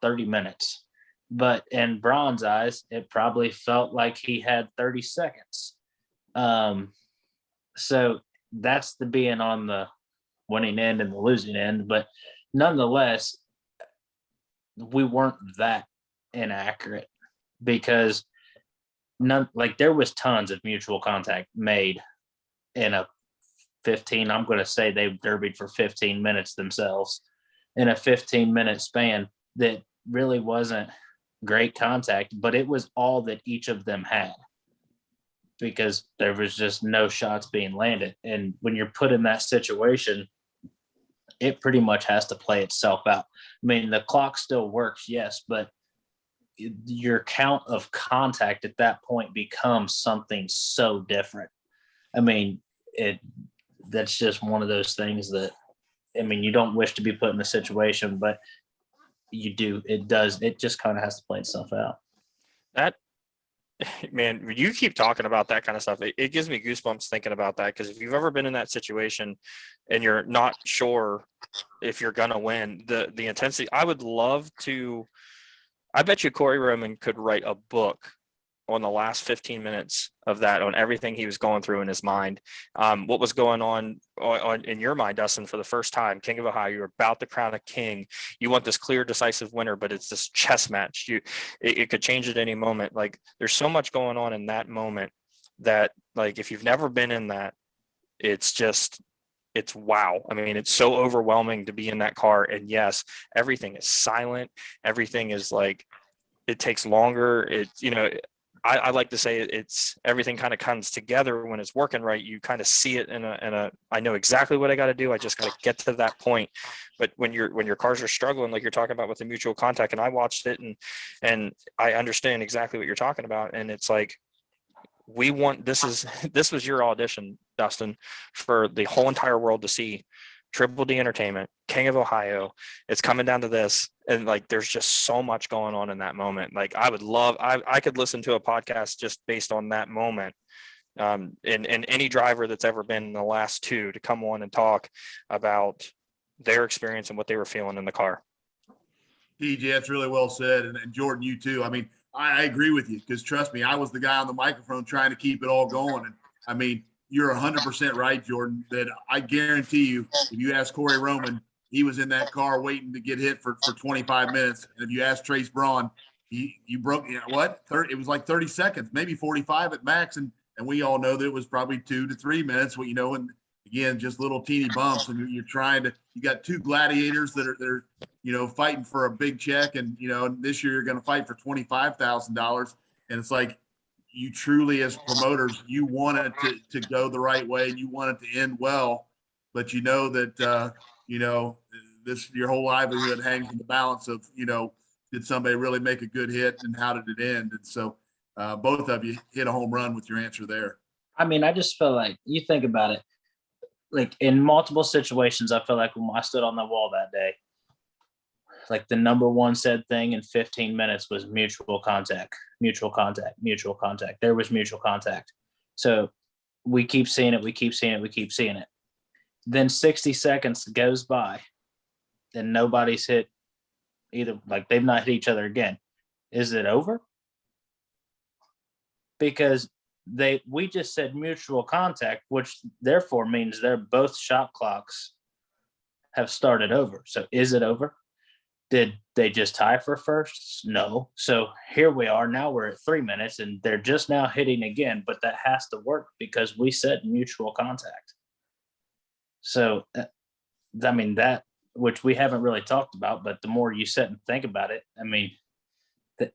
30 minutes. But in Braun's eyes, it probably felt like he had 30 seconds. So that's the being on the winning end and the losing end. But nonetheless, we weren't that inaccurate, because there was tons of mutual contact made in a 15. I'm going to say they derbied for 15 minutes themselves in a 15-minute span. That really wasn't great contact, but it was all that each of them had, because there was just no shots being landed. And when you're put in that situation, it pretty much has to play itself out. The clock still works, yes, but your count of contact at that point becomes something so different. That's just one of those things that, you don't wish to be put in a situation, but you do. It just kind of has to play itself out. That, man, you keep talking about that kind of stuff. It gives me goosebumps thinking about that, because if you've ever been in that situation and you're not sure if you're going to win, the intensity, I bet you Corey Roman could write a book on the last 15 minutes of that, on everything he was going through in his mind. What was going on in your mind, Dustin, for the first time? King of Ohio, you're about to crown a king. You want this clear, decisive winner, but it's this chess match. It could change at any moment. Like, there's so much going on in that moment that, like, if you've never been in that, it's wow. It's so overwhelming to be in that car. And yes, everything is silent. Everything is like, it takes longer. I like to say it's everything kind of comes together when it's working right. You kind of see it in a I know exactly what I got to do. I just got to get to that point. But when your cars are struggling, like you're talking about with the mutual contact, and I watched it and I understand exactly what you're talking about. And it's like, we want, this was your audition, Dustin, for the whole entire world to see. Triple D Entertainment, King of Ohio. It's coming down to this. And like, there's just so much going on in that moment. Like, I could listen to a podcast just based on that moment. And any driver that's ever been in the last two to come on and talk about their experience and what they were feeling in the car. TJ, that's really well said. And Jordan, you too. I mean, I agree with you, because trust me, I was the guy on the microphone trying to keep it all going. And I mean, you're 100% right, Jordan, that I guarantee you, if you ask Corey Roman, he was in that car waiting to get hit for 25 minutes. And if you ask Trace Braun, you broke, you know what, 30, it was like 30 seconds, maybe 45 at max. And we all know that it was probably 2 to 3 minutes, you know, and again, just little teeny bumps. And you're trying to, you got two gladiators that are, you know, fighting for a big check. And, you know, this year you're going to fight for $25,000. And it's like, you truly, as promoters, you want it to go the right way, and you want it to end well, but you know that, you know, your whole livelihood hangs in the balance of, you know, did somebody really make a good hit and how did it end? And so both of you hit a home run with your answer there. I mean, I just feel like, you think about it, like in multiple situations, I feel like when I stood on the wall that day, like the number one said thing in 15 minutes was mutual contact, mutual contact, mutual contact. There was mutual contact. So we keep seeing it, we keep seeing it, we keep seeing it. Then 60 seconds goes by and nobody's hit either, like they've not hit each other again. Is it over? Because we just said mutual contact, which therefore means they're both shot clocks have started over. So is it over? Did they just tie for first? No. So here we are. Now we're at 3 minutes and they're just now hitting again, but that has to work because we said mutual contact. So, I mean, that, which we haven't really talked about, but the more you sit and think about it, I mean,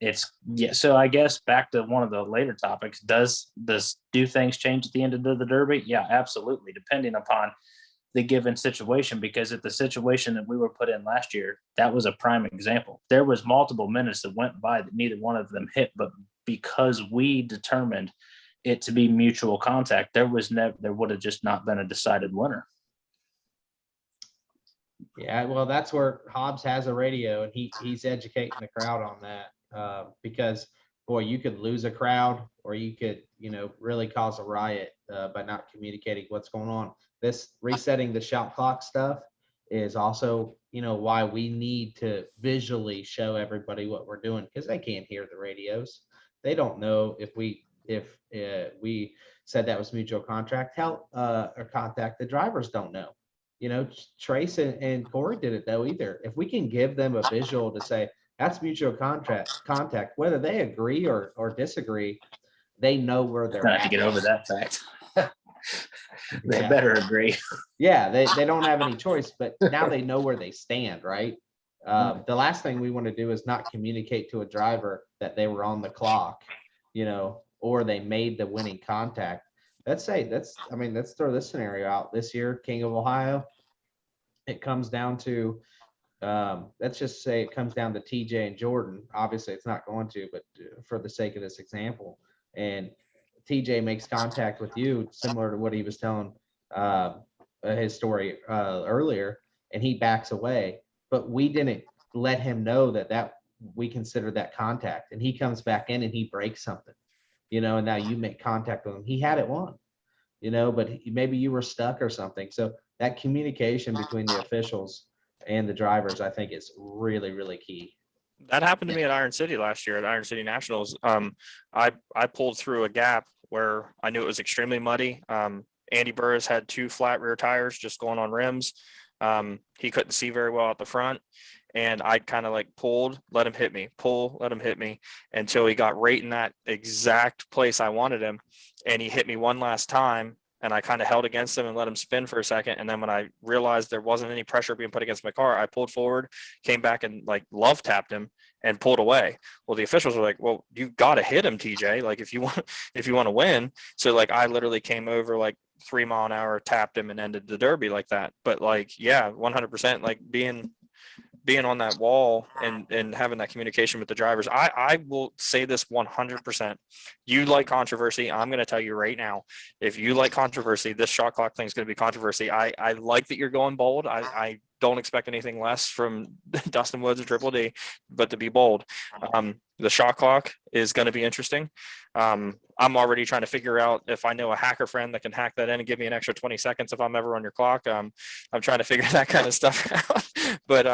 it's, yeah. So I guess back to one of the later topics, do things change at the end of the Derby? Yeah, absolutely. Depending upon the given situation, because at the situation that we were put in last year, that was a prime example. There was multiple minutes that went by that neither one of them hit, but because we determined it to be mutual contact, there would have just not been a decided winner. Yeah, well, that's where Hobbs has a radio, and he's educating the crowd on that, because boy, you could lose a crowd, or you could, you know, really cause a riot by not communicating what's going on. This resetting the shot clock stuff is also, you know, why we need to visually show everybody what we're doing, because they can't hear the radios. They don't know if we said that was mutual contract, or contact. The drivers don't know. You know, Trace and Corey didn't know either. If we can give them a visual to say that's mutual contact, whether they agree or disagree, they know where they're Gonna at. have to get over that fact. They Yeah. better agree. Yeah, they don't have any choice, but now they know where they stand, right? The last thing we want to do is not communicate to a driver that they were on the clock, you know, or they made the winning contact. Let's throw this scenario out. This year, King of Ohio, it comes down to, let's just say it comes down to TJ and Jordan. Obviously, it's not going to, but for the sake of this example, and TJ makes contact with you, similar to what he was telling his story earlier, and he backs away. But we didn't let him know that we consider that contact, and he comes back in and he breaks something, you know, and now you make contact with him. He had it won, you know, but maybe you were stuck or something. So that communication between the officials and the drivers, I think, is really, really key. That happened to me at Iron City last year at Iron City Nationals. I pulled through a gap where I knew it was extremely muddy. Andy Burris had 2 flat rear tires just going on rims. He couldn't see very well at the front, and I kind of like pulled, let him hit me, pull, let him hit me, until he got right in that exact place I wanted him, and he hit me one last time, and I kind of held against him and let him spin for a second. And then when I realized there wasn't any pressure being put against my car, I pulled forward, came back and like love tapped him and pulled away. Well, the officials were like, well, you got to hit him, TJ, like if you want to win. So like, I literally came over like 3 mile an hour, tapped him and ended the Derby like that. But like, yeah, 100%, like being being on that wall and having that communication with the drivers. I will say this 100%. You like controversy. I'm going to tell you right now, if you like controversy, this shot clock thing is going to be controversy. I like that you're going bold. I don't expect anything less from Dustin Woods or Triple D, but to be bold. The shot clock is going to be interesting. I'm already trying to figure out if I know a hacker friend that can hack that in and give me an extra 20 seconds if I'm ever on your clock. I'm trying to figure that kind of stuff out. But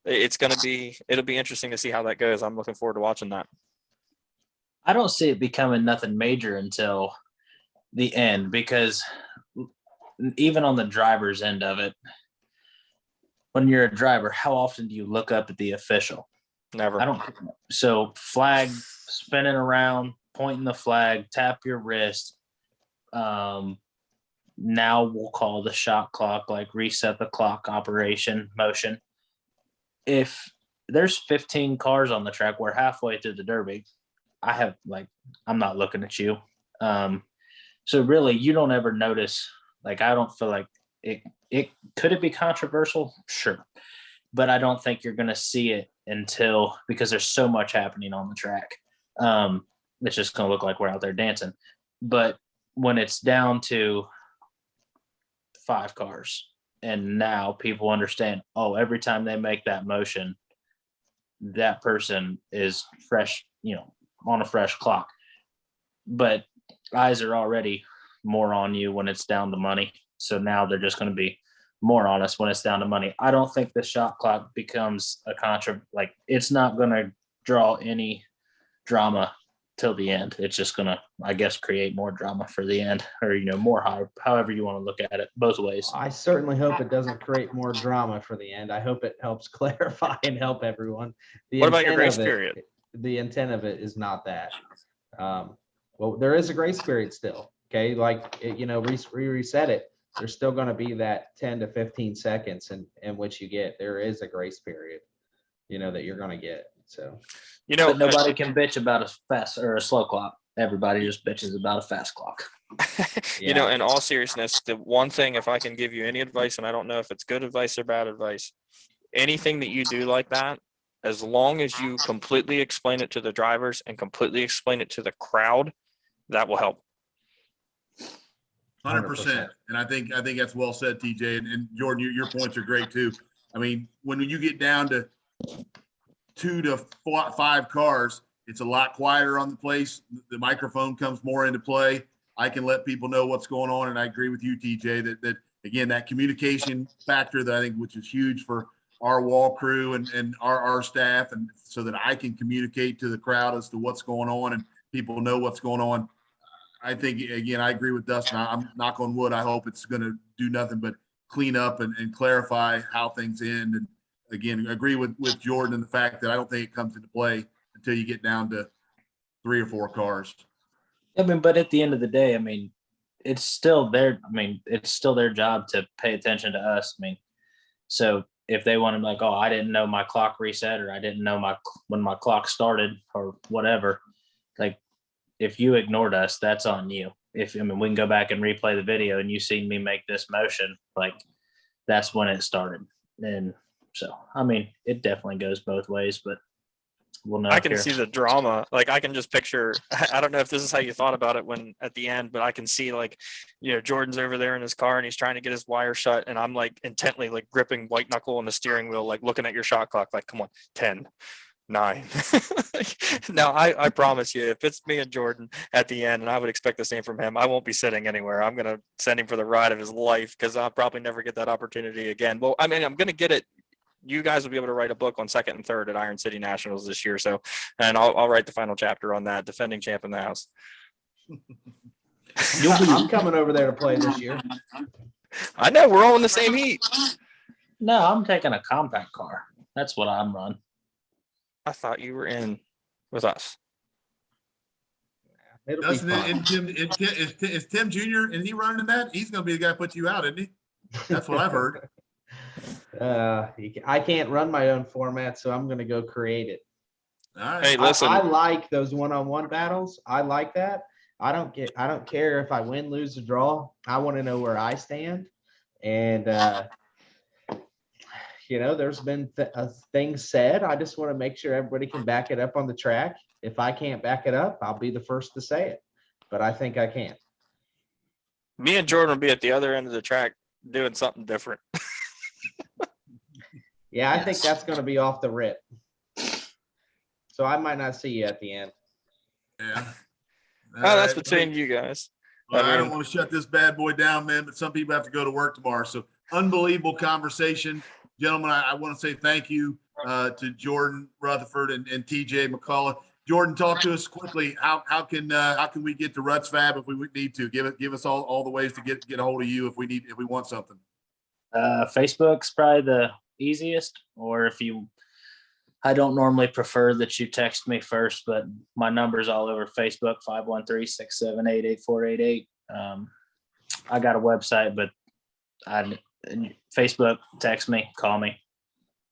it'll be interesting to see how that goes. I'm looking forward to watching that. I don't see it becoming nothing major until the end, because even on the driver's end of it, when you're a driver, how often do you look up at the official? Never. I don't. So flag spinning around, pointing the flag, tap your wrist. Now we'll call the shot clock, like reset the clock operation motion. If there's 15 cars on the track, we're halfway through the Derby. I'm not looking at you. So really, you don't ever notice. Like, I don't feel like it could it be controversial? Sure. But I don't think you're going to see it because there's so much happening on the track. It's just going to look like we're out there dancing. But when it's down to 5 cars, and now people understand, every time they make that motion, that person is fresh, on a fresh clock. But eyes are already more on you when it's down to money. So now they're just going to be more honest when it's down to money. I don't think the shot clock becomes it's not going to draw any drama till the end. It's just going to, I guess, create more drama for the end, or, more hype, however you want to look at it, both ways. I certainly hope it doesn't create more drama for the end. I hope it helps clarify and help everyone. What about your grace period? The intent of it is not that. Well, there is a grace period still. Okay. Reset it. There's still going to be that 10 to 15 seconds in which there is a grace period, that you're going to get. So, but nobody can bitch about a fast or a slow clock. Everybody just bitches about a fast clock. In all seriousness, the one thing, if I can give you any advice, and I don't know if it's good advice or bad advice, anything that you do like that, as long as you completely explain it to the drivers and completely explain it to the crowd, that will help. 100%. And I think that's well said, TJ. And Jordan, your points are great too. I mean, when you get down to 2 to 5 cars, it's a lot quieter on the place. The microphone comes more into play. I can let people know what's going on. And I agree with you, TJ, that again, that communication factor that I think, which is huge for our wall crew and our staff, and so that I can communicate to the crowd as to what's going on and people know what's going on. I think, again, I agree with Dustin. I'm knock on wood. I hope it's going to do nothing but clean up and clarify how things end. And again, agree with Jordan in the fact that I don't think it comes into play until you get down to 3 or 4 cars. But at the end of the day, it's still their job to pay attention to us. So if they want to be like, I didn't know my clock reset, or I didn't know when my clock started, or whatever, if you ignored us, that's on you. We can go back and replay the video and you see me make this motion, that's when it started. And so, it definitely goes both ways, but we'll know. I can see the drama. I can just picture, I don't know if this is how you thought about it when at the end, but I can see Jordan's over there in his car and he's trying to get his wire shut. And I'm intently gripping white knuckle on the steering wheel, looking at your shot clock, come on, 10, 9. Now, I promise you, if it's me and Jordan at the end, and I would expect the same from him, I won't be sitting anywhere. I'm going to send him for the ride of his life, because I'll probably never get that opportunity again. Well, I'm going to get it. You guys will be able to write a book on 2nd and 3rd at Iron City Nationals this year. So, and I'll write the final chapter on that, defending champ in the house. I'm coming over there to play this year. I know, we're all in the same heat. No, I'm taking a compact car. That's what I'm running. I thought you were in with us. Dustin, is Tim Jr., is he running in that? He's going to be the guy who puts you out, isn't he? That's what I've heard. I can't run my own format, so I'm going to go create it. All right. Hey, listen. I like those one-on-one battles. I like that. I don't care if I win, lose, or draw. I want to know where I stand. And you know, there's been things said. I just want to make sure everybody can back it up on the track. If I can't back it up, I'll be the first to say it, but I think I can. Me and Jordan will be at the other end of the track doing something different. Yeah, I think that's going to be off the rip. So I might not see you at the end. Yeah. Oh, that's between you guys. Well, I mean, don't want to shut this bad boy down, man, but some people have to go to work tomorrow. So unbelievable conversation. Gentlemen, I want to say thank you to Jordan Rutherford and TJ McCullough. Jordan, talk to us quickly. How can we get to RUTZ FAB if we need to? Give us all the ways to get a hold of you if we want something. Facebook's probably the easiest, or if you, I don't normally prefer that you text me first, but my number's all over Facebook, 513-678-8488. I got a website, but Facebook, text me, call me.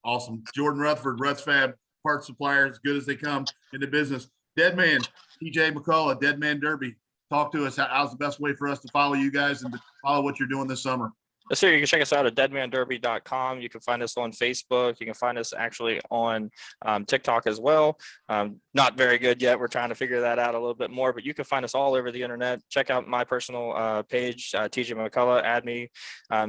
Awesome. Jordan Rutherford, RUTZ FAB, parts supplier, as good as they come in the business. Deadman, TJ McCullough, Deadman Derby. Talk to us. How's the best way for us to follow you guys and to follow what you're doing this summer? Yes, sir. You can check us out at deadmanderby.com. You can find us on Facebook. You can find us actually on TikTok as well. Not very good yet. We're trying to figure that out a little bit more, but you can find us all over the internet. Check out my personal page, TJ McCullough. Add me.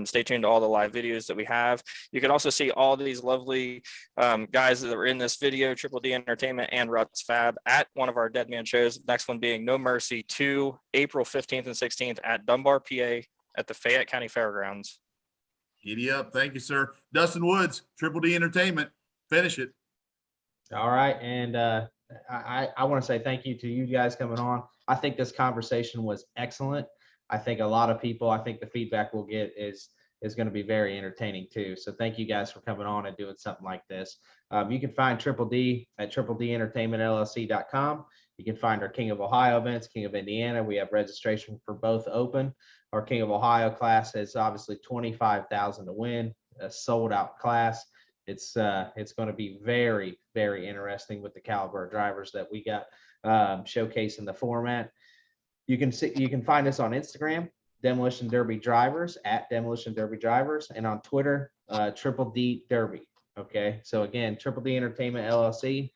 Stay tuned to all the live videos that we have. You can also see all these lovely guys that are in this video, TripleDEntertainment and RUTZ FAB, at one of our Deadman shows. Next one being No Mercy 2, April 15th and 16th at Dunbar, PA, at the Fayette County Fairgrounds. Giddy up. Thank you, sir. Dustin Woods, Triple-D Entertainment. Finish it. All right. And I want to say thank you to you guys coming on. I think this conversation was excellent. I think a lot of people, I think the feedback we'll get is going to be very entertaining too. So thank you guys for coming on and doing something like this. You can find Triple D at TripleDEntertainmentLLC.com. You can find our King of Ohio events, King of Indiana. We have registration for both open. Our King of Ohio class is obviously $25,000 to win, a sold out class. It's going to be very, very interesting with the caliber of drivers that we got showcasing the format. You can find us on Instagram, Demolition Derby Drivers, at Demolition Derby Drivers, and on Twitter, Triple D Derby. Okay, so again, Triple D Entertainment LLC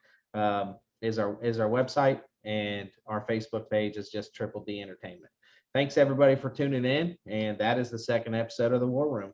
is our website, and our Facebook page is just Triple D Entertainment. Thanks everybody for tuning in, and that is the second episode of the War Room.